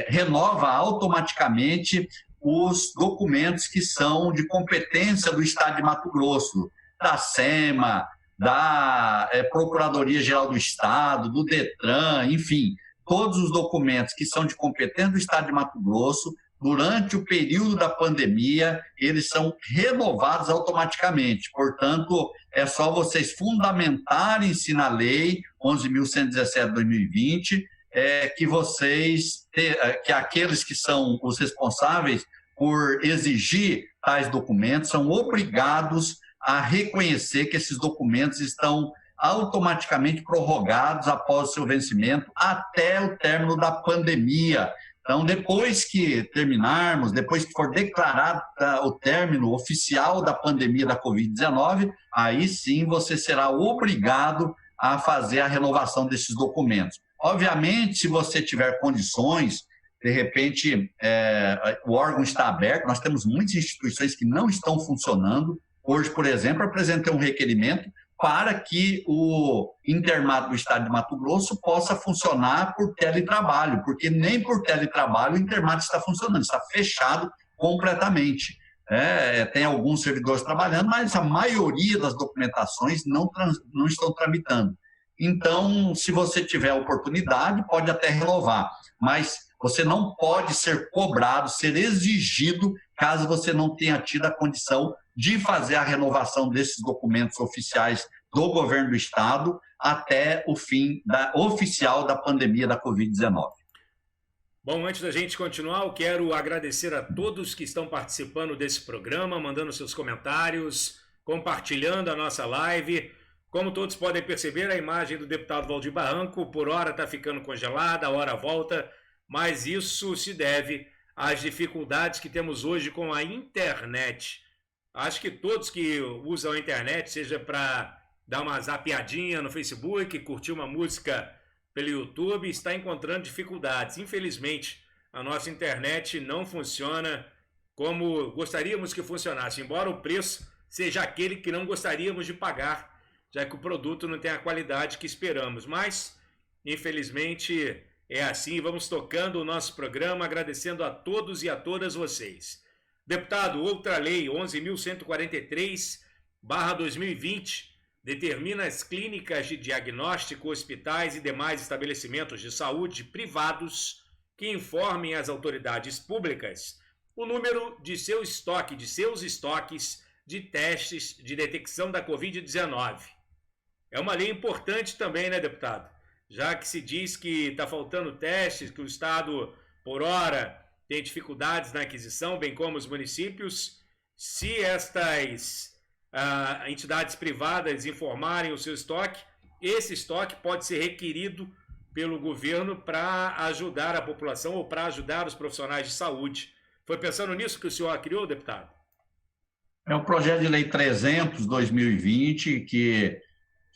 renova automaticamente os documentos que são de competência do Estado de Mato Grosso, da SEMA, da Procuradoria-Geral do Estado, do DETRAN, enfim, todos os documentos que são de competência do Estado de Mato Grosso, durante o período da pandemia, eles são renovados automaticamente. Portanto, é só vocês fundamentarem-se na Lei 11.117/2020, que aqueles que são os responsáveis por exigir tais documentos são obrigados a reconhecer que esses documentos estão automaticamente prorrogados após o seu vencimento até o término da pandemia. Então, depois que terminarmos, depois que for declarado o término oficial da pandemia da Covid-19, aí sim você será obrigado a fazer a renovação desses documentos. Obviamente, se você tiver condições, de repente o órgão está aberto, nós temos muitas instituições que não estão funcionando. Hoje, por exemplo, apresentei um requerimento para que o internato do Estado de Mato Grosso possa funcionar por teletrabalho, porque nem por teletrabalho o internato está funcionando, está fechado completamente. Tem alguns servidores trabalhando, mas a maioria das documentações não estão tramitando. Então, se você tiver a oportunidade, pode até renovar, mas você não pode ser cobrado, ser exigido, caso você não tenha tido a condição de fazer a renovação desses documentos oficiais do governo do Estado até o fim oficial da pandemia da Covid-19. Bom, antes da gente continuar, eu quero agradecer a todos que estão participando desse programa, mandando seus comentários, compartilhando a nossa live. Como todos podem perceber, a imagem do deputado Valdir Barranco, por hora está ficando congelada, a hora volta, mas isso se deve às dificuldades que temos hoje com a internet. Acho que todos que usam a internet, seja para dar uma zapiadinha no Facebook, curtir uma música pelo YouTube, está encontrando dificuldades. Infelizmente, a nossa internet não funciona como gostaríamos que funcionasse, embora o preço seja aquele que não gostaríamos de pagar, já que o produto não tem a qualidade que esperamos. Mas, infelizmente, é assim. Vamos tocando o nosso programa, agradecendo a todos e a todas vocês. Deputado, outra lei, 11.143/2020, determina as clínicas de diagnóstico, hospitais e demais estabelecimentos de saúde privados que informem às autoridades públicas o número de seus estoques de testes de detecção da Covid-19. É uma lei importante também, né, deputado? Já que se diz que está faltando testes, que o Estado, por hora, tem dificuldades na aquisição, bem como os municípios. Se estas entidades privadas informarem o seu estoque, esse estoque pode ser requerido pelo governo para ajudar a população ou para ajudar os profissionais de saúde. Foi pensando nisso que o senhor criou, deputado? É o projeto de lei 300/2020, que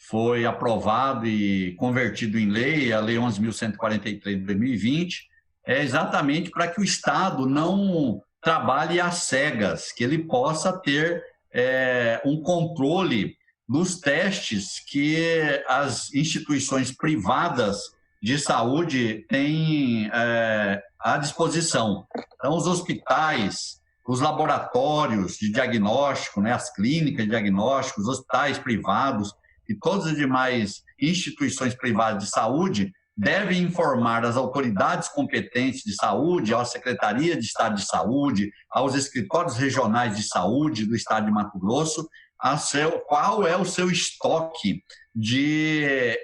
foi aprovado e convertido em lei, a lei 11.143/2020, é exatamente para que o Estado não trabalhe às cegas, que ele possa ter um controle dos testes que as instituições privadas de saúde têm à disposição. Então, os hospitais, os laboratórios de diagnóstico, as clínicas de diagnóstico, os hospitais privados e todas as demais instituições privadas de saúde devem informar as autoridades competentes de saúde, à Secretaria de Estado de Saúde, aos escritórios regionais de saúde do Estado de Mato Grosso, qual é o seu estoque de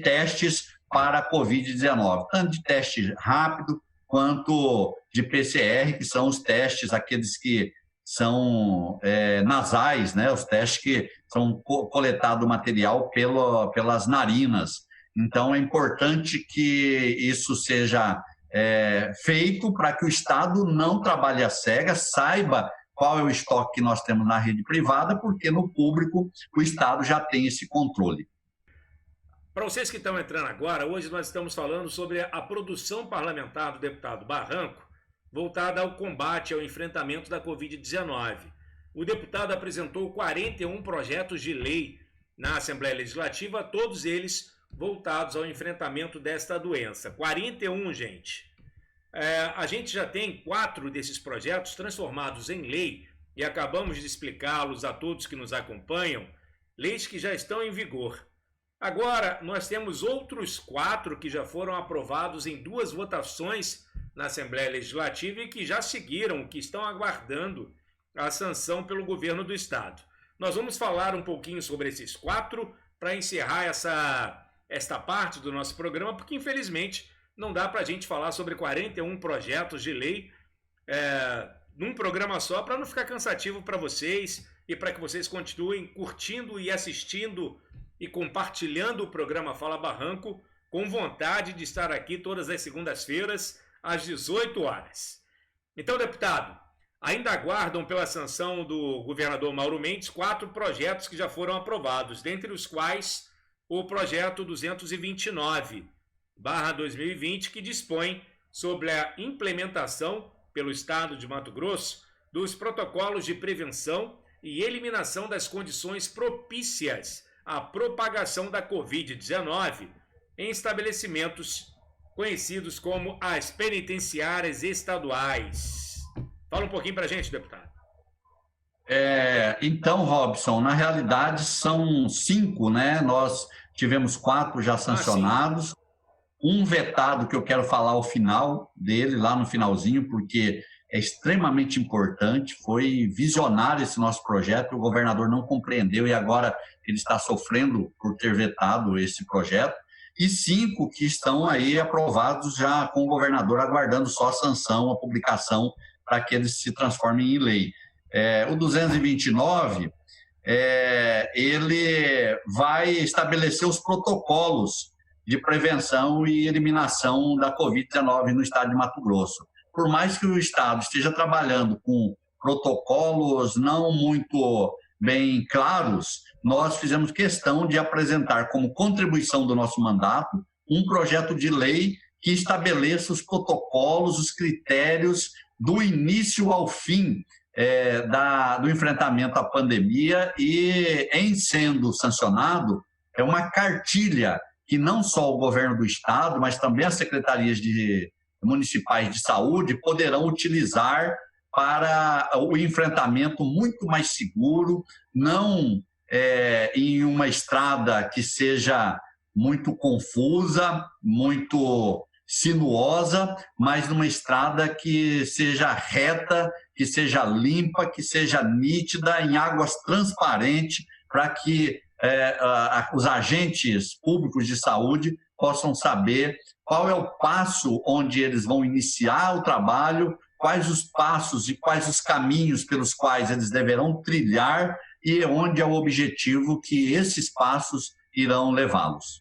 testes para a Covid-19, tanto de teste rápido quanto de PCR, que são os testes, aqueles que são nasais, né? Os testes que são coletados material pelas narinas. Então, é importante que isso seja feito para que o Estado não trabalhe às cegas, saiba qual é o estoque que nós temos na rede privada, porque no público o Estado já tem esse controle. Para vocês que estão entrando agora, hoje nós estamos falando sobre a produção parlamentar do deputado Barranco, voltada ao combate ao enfrentamento da Covid-19. O deputado apresentou 41 projetos de lei na Assembleia Legislativa, todos eles voltados ao enfrentamento desta doença. 41, gente. A gente já tem 4 desses projetos transformados em lei e acabamos de explicá-los a todos que nos acompanham, leis que já estão em vigor. Agora, nós temos outros 4 que já foram aprovados em 2 votações na Assembleia Legislativa e que já seguiram, que estão aguardando a sanção pelo governo do Estado. Nós vamos falar um pouquinho sobre esses 4 para encerrar esta parte do nosso programa, porque infelizmente não dá para a gente falar sobre 41 projetos de lei num programa só, para não ficar cansativo para vocês e para que vocês continuem curtindo e assistindo e compartilhando o programa Fala Barranco, com vontade de estar aqui todas as segundas-feiras, às 18 horas. Então, deputado, ainda aguardam pela sanção do governador Mauro Mendes 4 projetos que já foram aprovados, dentre os quais o projeto 229/2020, que dispõe sobre a implementação pelo Estado de Mato Grosso dos protocolos de prevenção e eliminação das condições propícias à propagação da Covid-19 em estabelecimentos conhecidos como as penitenciárias estaduais. Fala um pouquinho para a gente, deputado. Então, Robson, na realidade são 5, né? Nós tivemos 4 já sancionados, um vetado que eu quero falar ao final dele, lá no finalzinho, porque é extremamente importante, foi visionário esse nosso projeto, o governador não compreendeu e agora ele está sofrendo por ter vetado esse projeto, e 5 que estão aí aprovados já com o governador, aguardando só a sanção, a publicação, para que eles se transformem em lei. O 229, ele vai estabelecer os protocolos de prevenção e eliminação da Covid-19 no estado de Mato Grosso. Por mais que o estado esteja trabalhando com protocolos não muito bem claros, nós fizemos questão de apresentar como contribuição do nosso mandato um projeto de lei que estabeleça os protocolos, os critérios do início ao fim do enfrentamento à pandemia e, em sendo sancionado, é uma cartilha que não só o governo do estado, mas também as secretarias municipais de saúde poderão utilizar para o enfrentamento muito mais seguro, não em uma estrada que seja muito confusa, muito sinuosa, mas numa estrada que seja reta, que seja limpa, que seja nítida, em águas transparentes, para que os agentes públicos de saúde possam saber qual é o passo onde eles vão iniciar o trabalho, quais os passos e quais os caminhos pelos quais eles deverão trilhar e onde é o objetivo que esses passos irão levá-los.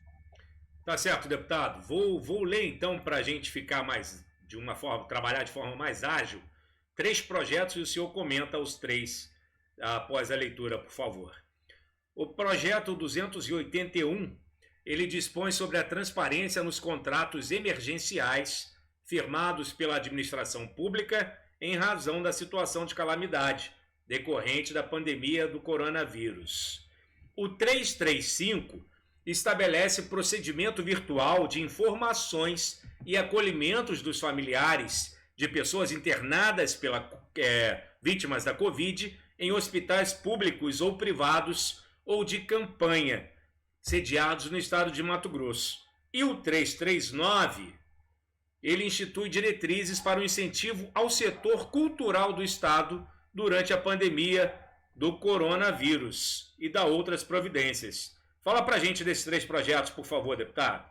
Tá certo, deputado. Vou ler então para a gente ficar trabalhar de forma mais ágil, 3 projetos e o senhor comenta os 3 após a leitura, por favor. O projeto 281, ele dispõe sobre a transparência nos contratos emergenciais firmados pela administração pública em razão da situação de calamidade decorrente da pandemia do coronavírus. O 335 estabelece procedimento virtual de informações e acolhimentos dos familiares de pessoas internadas vítimas da Covid em hospitais públicos ou privados ou de campanha, sediados no estado de Mato Grosso. E o 339, ele institui diretrizes para o incentivo ao setor cultural do estado durante a pandemia do coronavírus e da outras providências. Fala para a gente desses 3 projetos, por favor, deputado.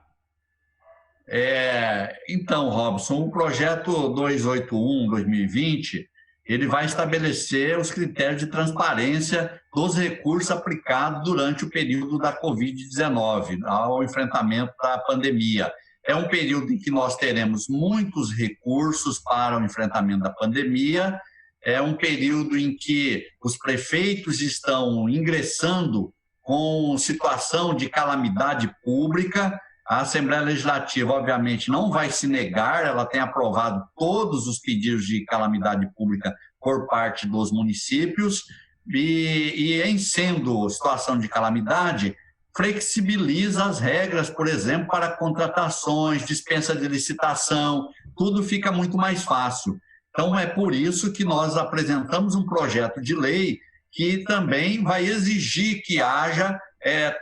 Então, Robson, o projeto 281-2020, ele vai estabelecer os critérios de transparência dos recursos aplicados durante o período da Covid-19, ao enfrentamento da pandemia. É um período em que nós teremos muitos recursos para o enfrentamento da pandemia, é um período em que os prefeitos estão ingressando com situação de calamidade pública. A Assembleia Legislativa, obviamente, não vai se negar, ela tem aprovado todos os pedidos de calamidade pública por parte dos municípios e em sendo situação de calamidade, flexibiliza as regras, por exemplo, para contratações, dispensa de licitação, tudo fica muito mais fácil. Então, é por isso que nós apresentamos um projeto de lei que também vai exigir que haja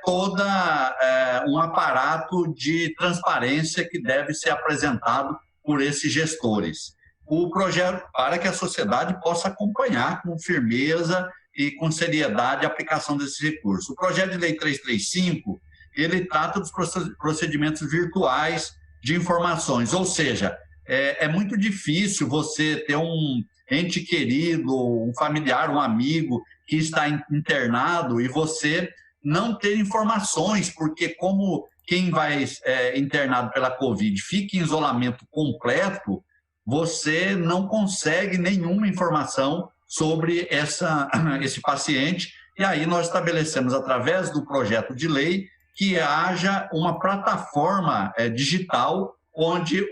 todo um aparato de transparência que deve ser apresentado por esses gestores. O projeto para que a sociedade possa acompanhar com firmeza e com seriedade a aplicação desses recursos. O projeto de lei 335, ele trata dos procedimentos virtuais de informações, ou seja, é muito difícil você ter um ente querido, um familiar, um amigo que está internado e você não ter informações, porque como quem vai internado pela Covid fica em isolamento completo, você não consegue nenhuma informação sobre esse paciente. E aí nós estabelecemos, através do projeto de lei, que haja uma plataforma digital onde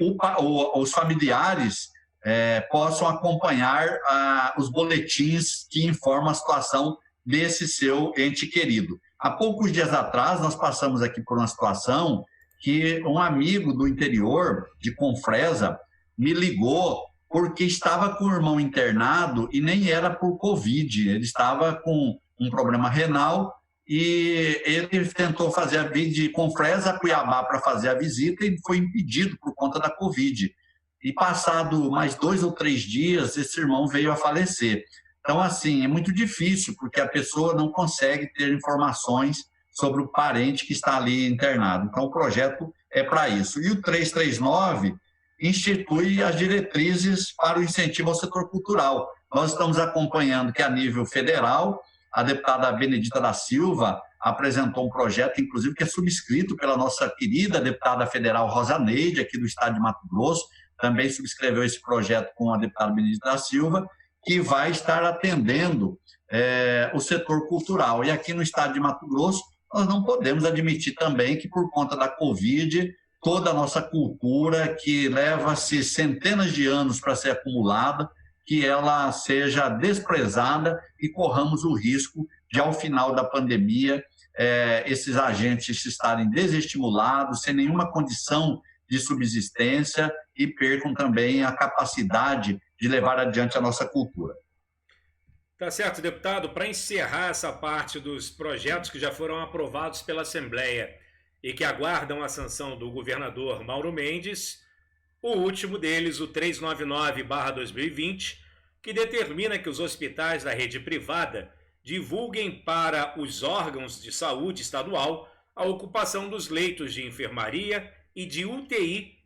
os familiares possam acompanhar os boletins que informam a situação desse seu ente querido. Há poucos dias atrás, nós passamos aqui por uma situação que um amigo do interior, de Confresa, me ligou porque estava com o irmão internado e nem era por Covid, ele estava com um problema renal e ele tentou fazer a visita de Confresa a Cuiabá para fazer a visita e foi impedido por conta da Covid. E passado mais 2 ou 3 dias, esse irmão veio a falecer. Então, assim, é muito difícil, porque a pessoa não consegue ter informações sobre o parente que está ali internado. Então, o projeto é para isso. E o 339 institui as diretrizes para o incentivo ao setor cultural. Nós estamos acompanhando que, a nível federal, a deputada Benedita da Silva apresentou um projeto, inclusive, que é subscrito pela nossa querida deputada federal Rosa Neide, aqui do estado de Mato Grosso, também subscreveu esse projeto com a deputada Benedita da Silva, que vai estar atendendo o setor cultural. E aqui no estado de Mato Grosso, nós não podemos admitir também que, por conta da Covid, toda a nossa cultura, que leva-se centenas de anos para ser acumulada, que ela seja desprezada e corramos o risco de, ao final da pandemia, esses agentes estarem desestimulados, sem nenhuma condição de subsistência e percam também a capacidade de levar adiante a nossa cultura. Tá certo, deputado. Para encerrar essa parte dos projetos que já foram aprovados pela Assembleia e que aguardam a sanção do governador Mauro Mendes, o último deles, o 399/2020, que determina que os hospitais da rede privada divulguem para os órgãos de saúde estadual a ocupação dos leitos de enfermaria e de UTI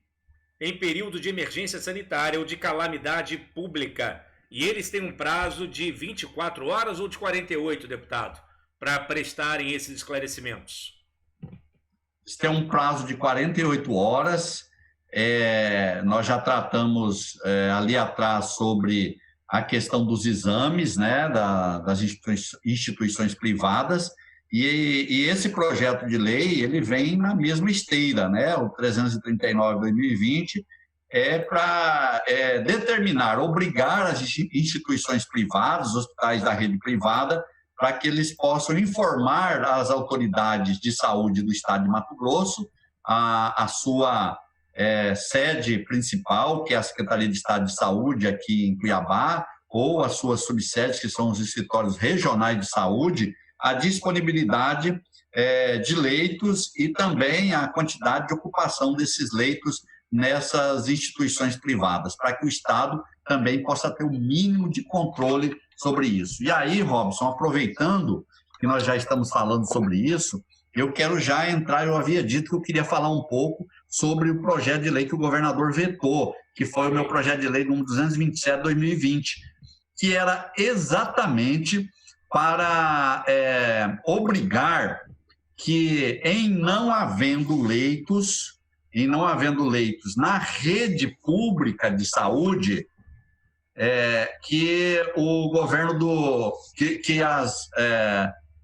em período de emergência sanitária ou de calamidade pública. E eles têm um prazo de 24 horas ou de 48, deputado, para prestarem esses esclarecimentos. Eles têm um prazo de 48 horas. Nós já tratamos ali atrás sobre a questão dos exames, né, das instituições privadas, e esse projeto de lei ele vem na mesma esteira, né, o 339/2020, para determinar, obrigar as instituições privadas, os hospitais da rede privada, para que eles possam informar as autoridades de saúde do estado de Mato Grosso, a sua sede principal, que é a Secretaria de Estado de Saúde aqui em Cuiabá, ou as suas subsedes, que são os escritórios regionais de saúde, a disponibilidade de leitos e também a quantidade de ocupação desses leitos nessas instituições privadas, para que o Estado também possa ter o mínimo de controle sobre isso. E aí, Robson, aproveitando que nós já estamos falando sobre isso, eu quero já entrar, eu havia dito que eu queria falar um pouco sobre o projeto de lei que o governador vetou, que foi o meu projeto de lei número 227/2020, que era exatamente para obrigar que, em não havendo leitos na rede pública de saúde, que o governo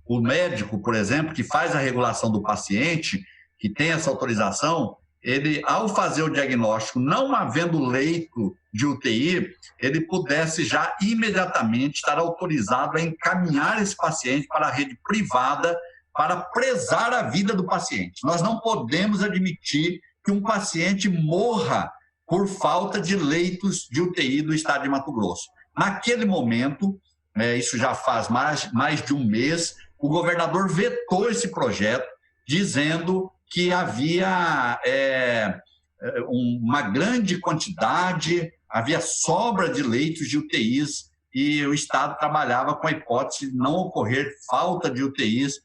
o médico, por exemplo, que faz a regulação do paciente, que tem essa autorização, ele, ao fazer o diagnóstico, não havendo leito de UTI, ele pudesse já imediatamente estar autorizado a encaminhar esse paciente para a rede privada para prezar a vida do paciente. Nós não podemos admitir que um paciente morra por falta de leitos de UTI do estado de Mato Grosso. Naquele momento, isso já faz mais de um mês, o governador vetou esse projeto, dizendo que havia uma grande quantidade, havia sobra de leitos de UTIs e o Estado trabalhava com a hipótese de não ocorrer falta de UTIs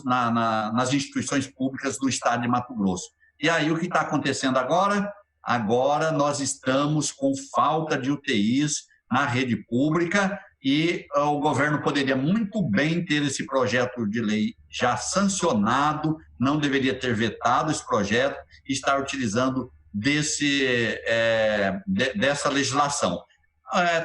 nas instituições públicas do estado de Mato Grosso. E aí o que está acontecendo agora? Agora nós estamos com falta de UTIs na rede pública e o governo poderia muito bem ter esse projeto de lei já sancionado, não deveria ter vetado esse projeto e estar utilizando dessa legislação.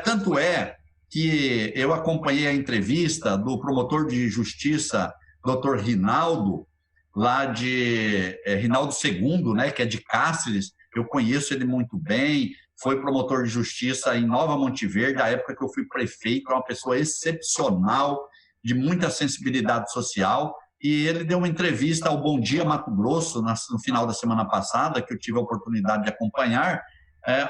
Tanto é que eu acompanhei a entrevista do promotor de justiça, Dr. Rinaldo, lá de Rinaldo II, né, que é de Cáceres. Eu conheço ele muito bem, foi promotor de justiça em Nova Monte Verde, na época que eu fui prefeito, é uma pessoa excepcional, de muita sensibilidade social, e ele deu uma entrevista ao Bom Dia Mato Grosso, no final da semana passada, que eu tive a oportunidade de acompanhar,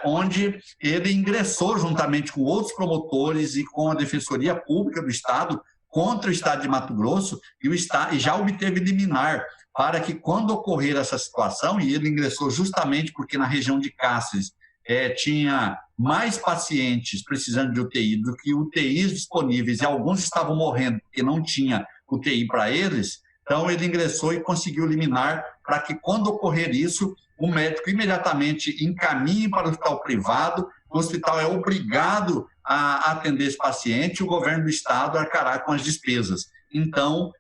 onde ele ingressou juntamente com outros promotores e com a Defensoria Pública do Estado contra o Estado de Mato Grosso e já obteve liminar para que, quando ocorrer essa situação, e ele ingressou justamente porque na região de Cáceres tinha mais pacientes precisando de UTI do que UTIs disponíveis, e alguns estavam morrendo porque não tinha UTI para eles, então ele ingressou e conseguiu liminar para que, quando ocorrer isso, o médico imediatamente encaminhe para o hospital privado, o hospital é obrigado a atender esse paciente e o governo do estado arcará com as despesas. Então,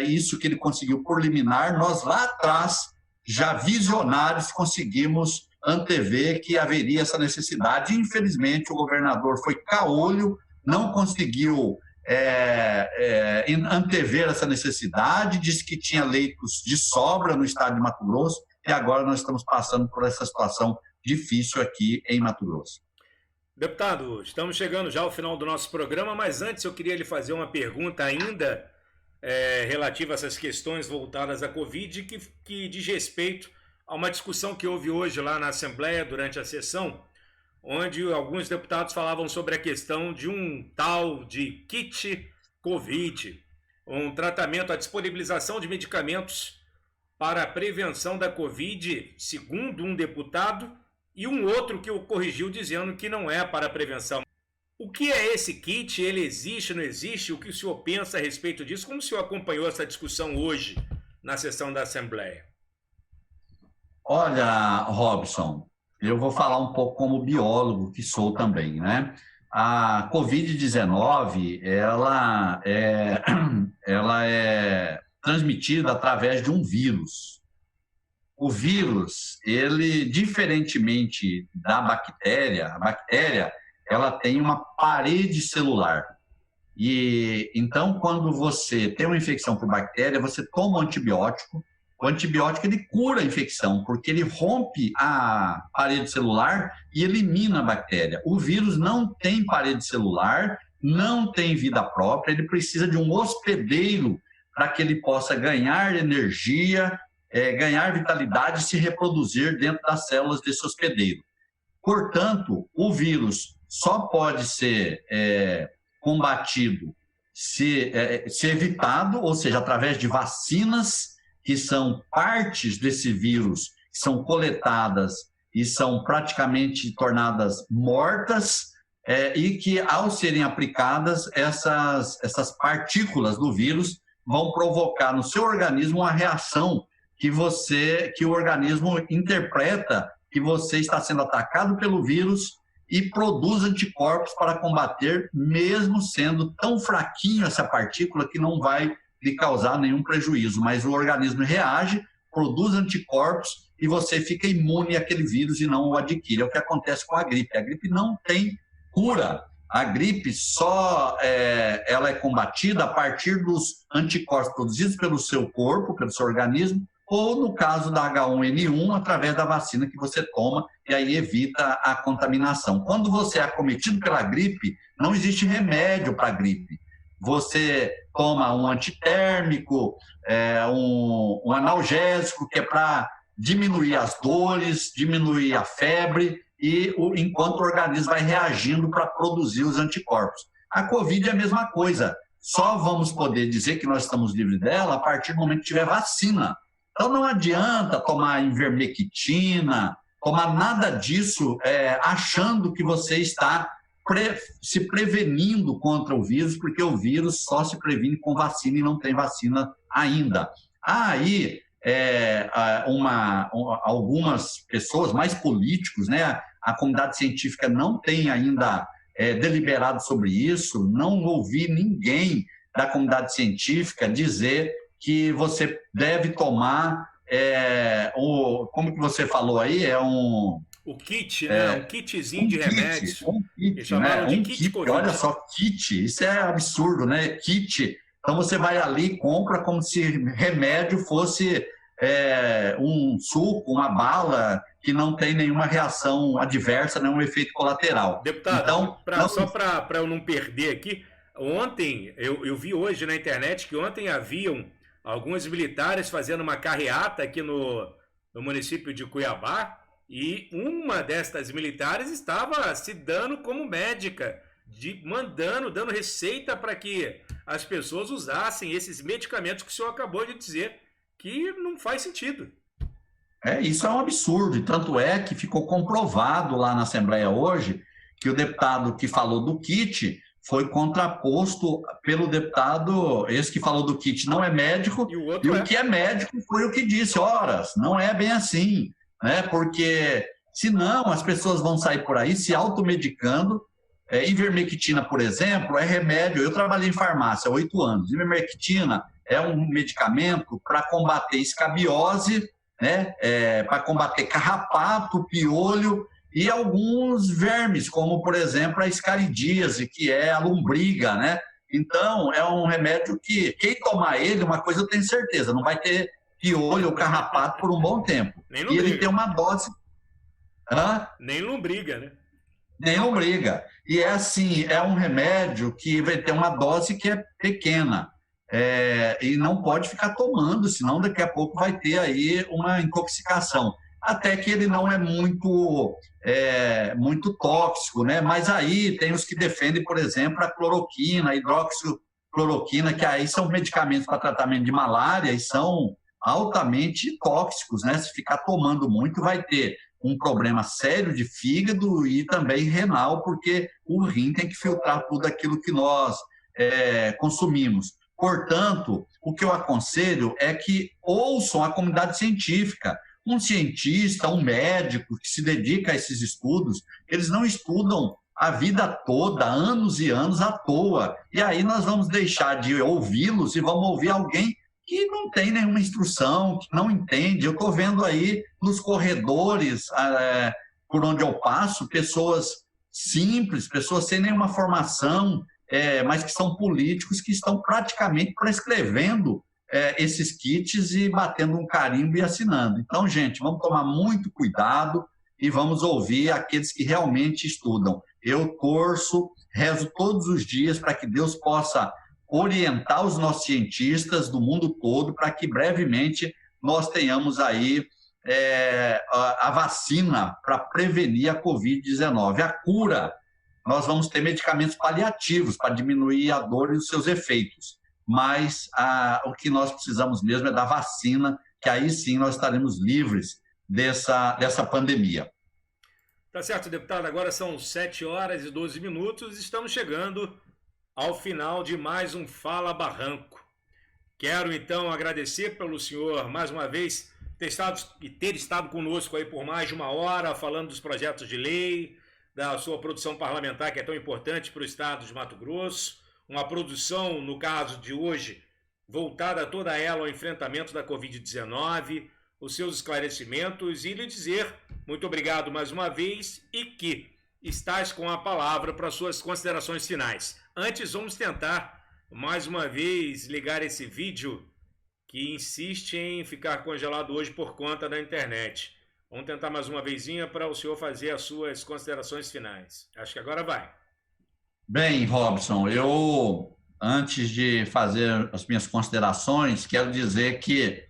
isso que ele conseguiu por liminar, nós lá atrás, já visionários, conseguimos antever que haveria essa necessidade. Infelizmente, o governador foi caolho, não conseguiu antever essa necessidade, disse que tinha leitos de sobra no estado de Mato Grosso, e agora nós estamos passando por essa situação difícil aqui em Mato Grosso. Deputado, estamos chegando já ao final do nosso programa, mas antes eu queria lhe fazer uma pergunta ainda relativa a essas questões voltadas à Covid, que diz respeito a uma discussão que houve hoje lá na Assembleia durante a sessão, onde alguns deputados falavam sobre a questão de um tal de kit Covid, um tratamento, a disponibilização de medicamentos para a prevenção da Covid, segundo um deputado, e um outro que o corrigiu dizendo que não é para a prevenção. O que é esse kit? Ele existe, não existe? O que o senhor pensa a respeito disso? Como o senhor acompanhou essa discussão hoje na sessão da Assembleia? Olha, Robson, eu vou falar um pouco como biólogo que sou também, né? A Covid-19, ela é transmitida através de um vírus. O vírus, ele, diferentemente da bactéria, a bactéria, ela tem uma parede celular. E então, quando você tem uma infecção por bactéria, você toma um antibiótico. O antibiótico, ele cura a infecção, porque ele rompe a parede celular e elimina a bactéria. O vírus não tem parede celular, não tem vida própria, ele precisa de um hospedeiro para que ele possa ganhar energia, ganhar vitalidade e se reproduzir dentro das células desse hospedeiro. Portanto, o vírus só pode ser combatido ser evitado, ou seja, através de vacinas que são partes desse vírus, que são coletadas e são praticamente tornadas mortas, e que, ao serem aplicadas, essas partículas do vírus vão provocar no seu organismo uma reação que o organismo interpreta que você está sendo atacado pelo vírus e produz anticorpos para combater, mesmo sendo tão fraquinho essa partícula que não vai lhe causar nenhum prejuízo. Mas o organismo reage, produz anticorpos e você fica imune àquele vírus e não o adquire. É o que acontece com a gripe. A gripe não tem cura. A gripe ela é combatida a partir dos anticorpos produzidos pelo seu corpo, pelo seu organismo, ou no caso da H1N1, através da vacina que você toma, e aí evita a contaminação. Quando você é acometido pela gripe, não existe remédio para a gripe. Você toma um antitérmico, um analgésico, que é para diminuir as dores, diminuir a febre, enquanto o organismo vai reagindo para produzir os anticorpos. A Covid é a mesma coisa. Só vamos poder dizer que nós estamos livres dela a partir do momento que tiver vacina. Então, não adianta tomar ivermectina, tomar nada disso achando que você está se prevenindo contra o vírus, porque o vírus só se previne com vacina e não tem vacina ainda. Aí, algumas pessoas, mais políticos, né, a comunidade científica não tem ainda deliberado sobre isso, não ouvi ninguém da comunidade científica dizer que você deve tomar, como que você falou aí, o kit, né? Um kitzinho de remédios. Um kit, né? De kit Covid. Olha só, kit, isso é absurdo, né? Kit. Então você vai ali e compra como se remédio fosse um suco, uma bala que não tem nenhuma reação adversa, nenhum efeito colateral. Deputado, então, só para eu não perder aqui, ontem, eu vi hoje na internet que ontem haviam alguns militares fazendo uma carreata aqui no município de Cuiabá, e uma destas militares estava se dando como médica, dando receita para que as pessoas usassem esses medicamentos que o senhor acabou de dizer que não faz sentido. Isso é um absurdo, e tanto é que ficou comprovado lá na Assembleia hoje que o deputado que falou do kit foi contraposto pelo deputado, esse que falou do kit não é médico, e o que é médico foi o que disse, não é bem assim, né? Porque senão as pessoas vão sair por aí se automedicando. Ivermectina, por exemplo, é remédio, eu trabalhei em farmácia há 8 anos, ivermectina é um medicamento para combater escabiose, né? Para combater carrapato, piolho, e alguns vermes, como, por exemplo, a escaridíase, que é a lombriga, né? Então, é um remédio que, quem tomar ele, uma coisa eu tenho certeza, não vai ter piolho ou carrapato por um bom tempo. Nem lombriga. E ele tem uma dose... Nem lombriga, né? Nem lombriga. E é um remédio que vai ter uma dose que é pequena. E não pode ficar tomando, senão daqui a pouco vai ter aí uma intoxicação. Até que ele não é muito tóxico, né? Mas aí tem os que defendem, por exemplo, a cloroquina, a hidroxicloroquina, que aí são medicamentos para tratamento de malária e são altamente tóxicos, né? Se ficar tomando muito, vai ter um problema sério de fígado e também renal, porque o rim tem que filtrar tudo aquilo que nós consumimos. Portanto, o que eu aconselho é que ouçam a comunidade científica. Um cientista, um médico que se dedica a esses estudos, eles não estudam a vida toda, anos e anos à toa. E aí nós vamos deixar de ouvi-los e vamos ouvir alguém que não tem nenhuma instrução, que não entende. Eu estou vendo aí nos corredores por onde eu passo, pessoas simples, pessoas sem nenhuma formação, mas que são políticos que estão praticamente prescrevendo esses kits e batendo um carimbo e assinando. Então, gente, vamos tomar muito cuidado e vamos ouvir aqueles que realmente estudam. Eu torço, rezo todos os dias para que Deus possa orientar os nossos cientistas do mundo todo para que brevemente nós tenhamos aí a vacina para prevenir a Covid-19. A cura nós vamos ter medicamentos paliativos para diminuir a dor e os seus efeitos. Mas o que nós precisamos mesmo é da vacina, que aí sim nós estaremos livres dessa pandemia. Tá certo, deputado. Agora são 7h12. Estamos chegando ao final de mais um Fala Barranco. Quero, então, agradecer pelo senhor, mais uma vez, ter estado conosco aí por mais de uma hora, falando dos projetos de lei, da sua produção parlamentar, que é tão importante para o estado de Mato Grosso. Uma produção, no caso de hoje, voltada toda ela ao enfrentamento da Covid-19, os seus esclarecimentos e lhe dizer muito obrigado mais uma vez e que estás com a palavra para suas considerações finais. Antes, vamos tentar mais uma vez ligar esse vídeo que insiste em ficar congelado hoje por conta da internet. Vamos tentar mais uma vezinha para o senhor fazer as suas considerações finais. Acho que agora vai. Bem, Robson, eu, antes de fazer as minhas considerações, quero dizer que,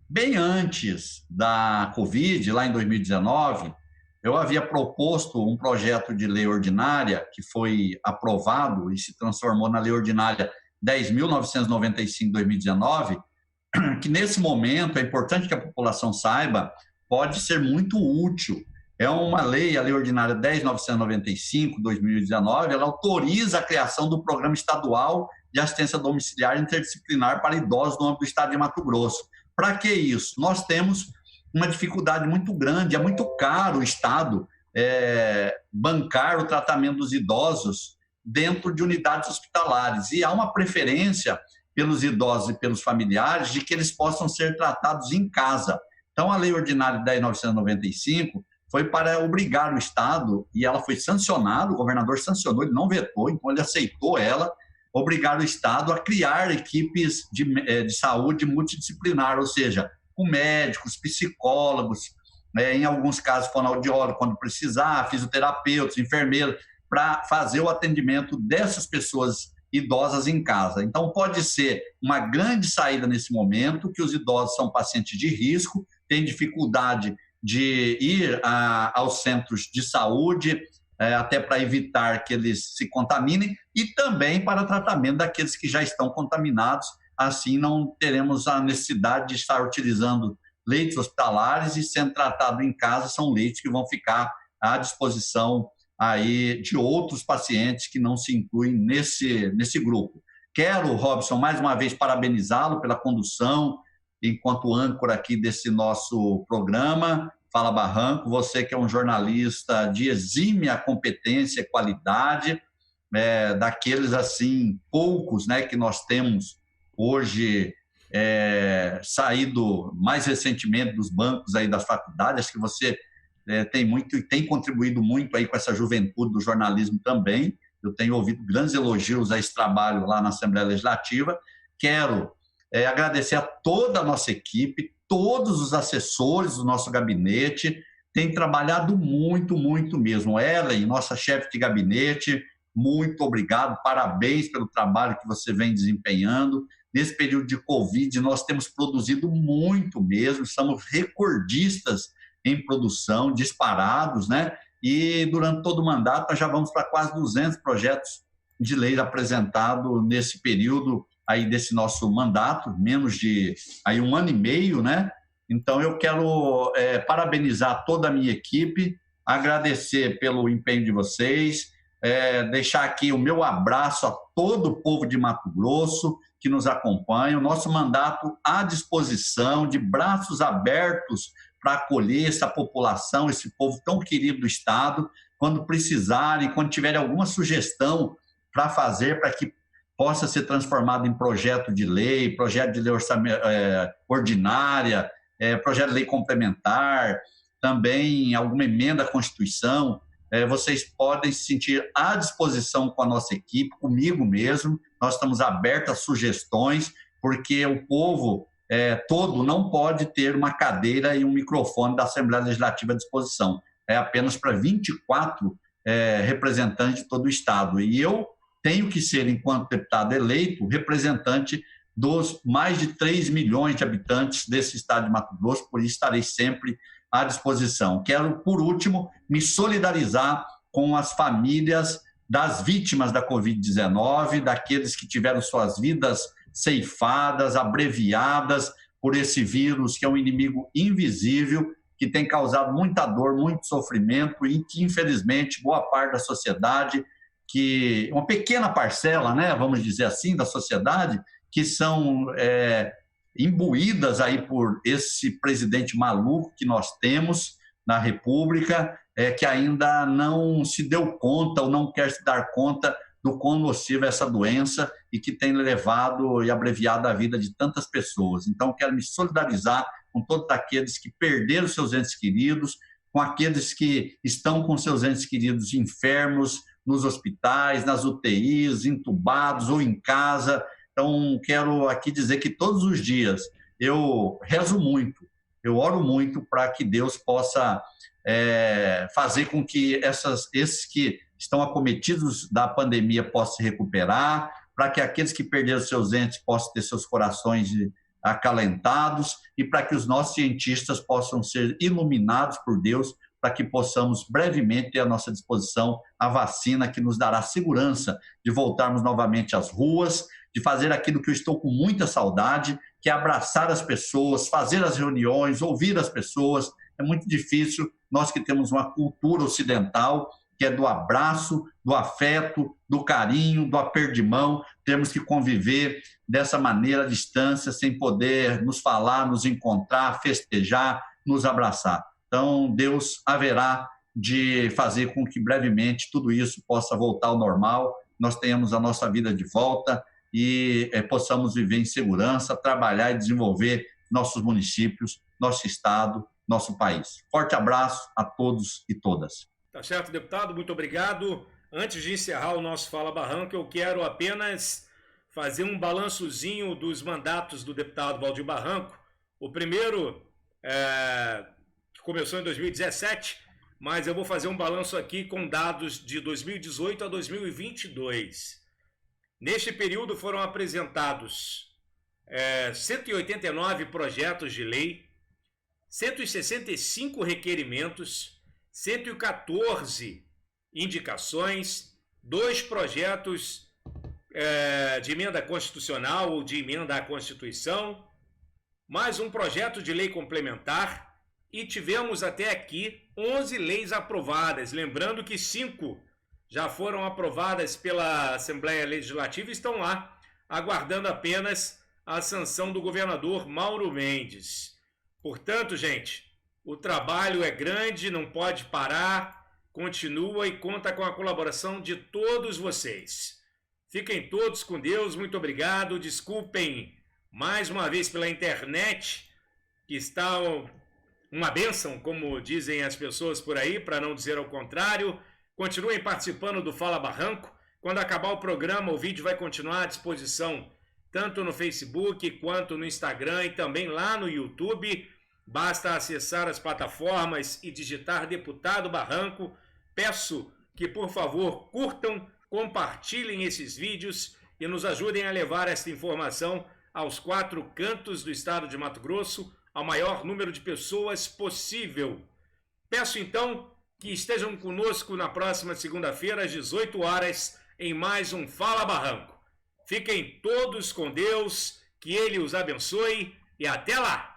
bem antes da Covid, lá em 2019, eu havia proposto um projeto de lei ordinária que foi aprovado e se transformou na Lei Ordinária 10.995/2019, que nesse momento, é importante que a população saiba, pode ser muito útil. É uma lei, a Lei Ordinária 10.995/2019, ela autoriza a criação do Programa Estadual de Assistência Domiciliar Interdisciplinar para Idosos no âmbito do Estado de Mato Grosso. Para que isso? Nós temos uma dificuldade muito grande, é muito caro o Estado bancar o tratamento dos idosos dentro de unidades hospitalares. E há uma preferência pelos idosos e pelos familiares de que eles possam ser tratados em casa. Então, a Lei Ordinária 10.995 foi para obrigar o Estado, e ela foi sancionada, o governador sancionou, ele não vetou, então ele aceitou ela, obrigar o Estado a criar equipes de saúde multidisciplinar, ou seja, com médicos, psicólogos, em alguns casos fonoaudiólogos, quando precisar, fisioterapeutas, enfermeiros, para fazer o atendimento dessas pessoas idosas em casa. Então, pode ser uma grande saída nesse momento, que os idosos são pacientes de risco, têm dificuldade de ir aos centros de saúde, até para evitar que eles se contaminem, e também para tratamento daqueles que já estão contaminados. Assim, não teremos a necessidade de estar utilizando leitos hospitalares, e sendo tratado em casa, são leitos que vão ficar à disposição aí de outros pacientes que não se incluem nesse grupo. Quero, Robson, mais uma vez parabenizá-lo pela condução enquanto âncora aqui desse nosso programa, Fala Barranco. Você que é um jornalista de exímia competência e qualidade, daqueles assim poucos, né, que nós temos hoje saído mais recentemente dos bancos aí das faculdades. Acho que você tem muito e tem contribuído muito aí com essa juventude do jornalismo também. Eu tenho ouvido grandes elogios a esse trabalho lá na Assembleia Legislativa. Quero agradecer a toda a nossa equipe, todos os assessores do nosso gabinete, têm trabalhado muito, muito mesmo. Ellen, nossa chefe de gabinete, muito obrigado, parabéns pelo trabalho que você vem desempenhando. Nesse período de Covid, nós temos produzido muito mesmo, somos recordistas em produção, disparados, né? E durante todo o mandato, nós já vamos para quase 200 projetos de lei apresentados nesse período aí desse nosso mandato, menos de aí 1 ano e meio, né? Então, eu quero parabenizar toda a minha equipe, agradecer pelo empenho de vocês, deixar aqui o meu abraço a todo o povo de Mato Grosso que nos acompanha, o nosso mandato à disposição, de braços abertos para acolher essa população, esse povo tão querido do Estado, quando precisarem, quando tiverem alguma sugestão para fazer, para que possa ser transformado em projeto de lei ordinária, projeto de lei complementar, também alguma emenda à Constituição. Vocês podem se sentir à disposição com a nossa equipe, comigo mesmo. Nós estamos abertos a sugestões, porque o povo todo não pode ter uma cadeira e um microfone da Assembleia Legislativa à disposição. É apenas para 24 representantes de todo o Estado. E eu tenho que ser, enquanto deputado eleito, representante dos mais de 3 milhões de habitantes desse Estado de Mato Grosso, por isso estarei sempre à disposição. Quero, por último, me solidarizar com as famílias das vítimas da Covid-19, daqueles que tiveram suas vidas ceifadas, abreviadas por esse vírus, que é um inimigo invisível, que tem causado muita dor, muito sofrimento e que, infelizmente, boa parte da sociedade, que uma pequena parcela, né, vamos dizer assim, da sociedade, que são imbuídas aí por esse presidente maluco que nós temos na República, que ainda não se deu conta ou não quer se dar conta do quão nociva é essa doença e que tem levado e abreviado a vida de tantas pessoas. Então, quero me solidarizar com todos aqueles que perderam seus entes queridos, com aqueles que estão com seus entes queridos enfermos, nos hospitais, nas UTIs, entubados ou em casa. Então, quero aqui dizer que todos os dias eu rezo muito, eu oro muito para que Deus possa fazer com que esses que estão acometidos da pandemia possam se recuperar, para que aqueles que perderam seus entes possam ter seus corações acalentados e para que os nossos cientistas possam ser iluminados por Deus, para que possamos brevemente ter à nossa disposição a vacina que nos dará segurança de voltarmos novamente às ruas, de fazer aquilo que eu estou com muita saudade, que é abraçar as pessoas, fazer as reuniões, ouvir as pessoas. É muito difícil, nós que temos uma cultura ocidental, que é do abraço, do afeto, do carinho, do aperto de mão, temos que conviver dessa maneira à distância, sem poder nos falar, nos encontrar, festejar, nos abraçar. Então, Deus haverá de fazer com que brevemente tudo isso possa voltar ao normal, nós tenhamos a nossa vida de volta e possamos viver em segurança, trabalhar e desenvolver nossos municípios, nosso estado, nosso país. Forte abraço a todos e todas. Tá certo, deputado, muito obrigado. Antes de encerrar o nosso Fala Barranco, eu quero apenas fazer um balançozinho dos mandatos do deputado Valdir Barranco. O primeiro que começou em 2017, mas eu vou fazer um balanço aqui com dados de 2018 a 2022. Neste período foram apresentados 189 projetos de lei, 165 requerimentos, 114 indicações, 2 projetos de emenda constitucional ou de emenda à Constituição, mais um projeto de lei complementar e tivemos até aqui 11 leis aprovadas. Lembrando que 5 já foram aprovadas pela Assembleia Legislativa e estão lá, aguardando apenas a sanção do governador Mauro Mendes. Portanto, gente, o trabalho é grande, não pode parar, continua e conta com a colaboração de todos vocês. Fiquem todos com Deus, muito obrigado. Desculpem mais uma vez pela internet, que está uma bênção, como dizem as pessoas por aí, para não dizer ao contrário. Continuem participando do Fala Barranco. Quando acabar o programa, o vídeo vai continuar à disposição tanto no Facebook quanto no Instagram e também lá no YouTube. Basta acessar as plataformas e digitar Deputado Barranco. Peço que, por favor, curtam, compartilhem esses vídeos e nos ajudem a levar esta informação aos 4 cantos do estado de Mato Grosso, ao maior número de pessoas possível. Peço então que estejam conosco na próxima segunda-feira, às 18 horas, em mais um Fala Barranco. Fiquem todos com Deus, que Ele os abençoe e até lá!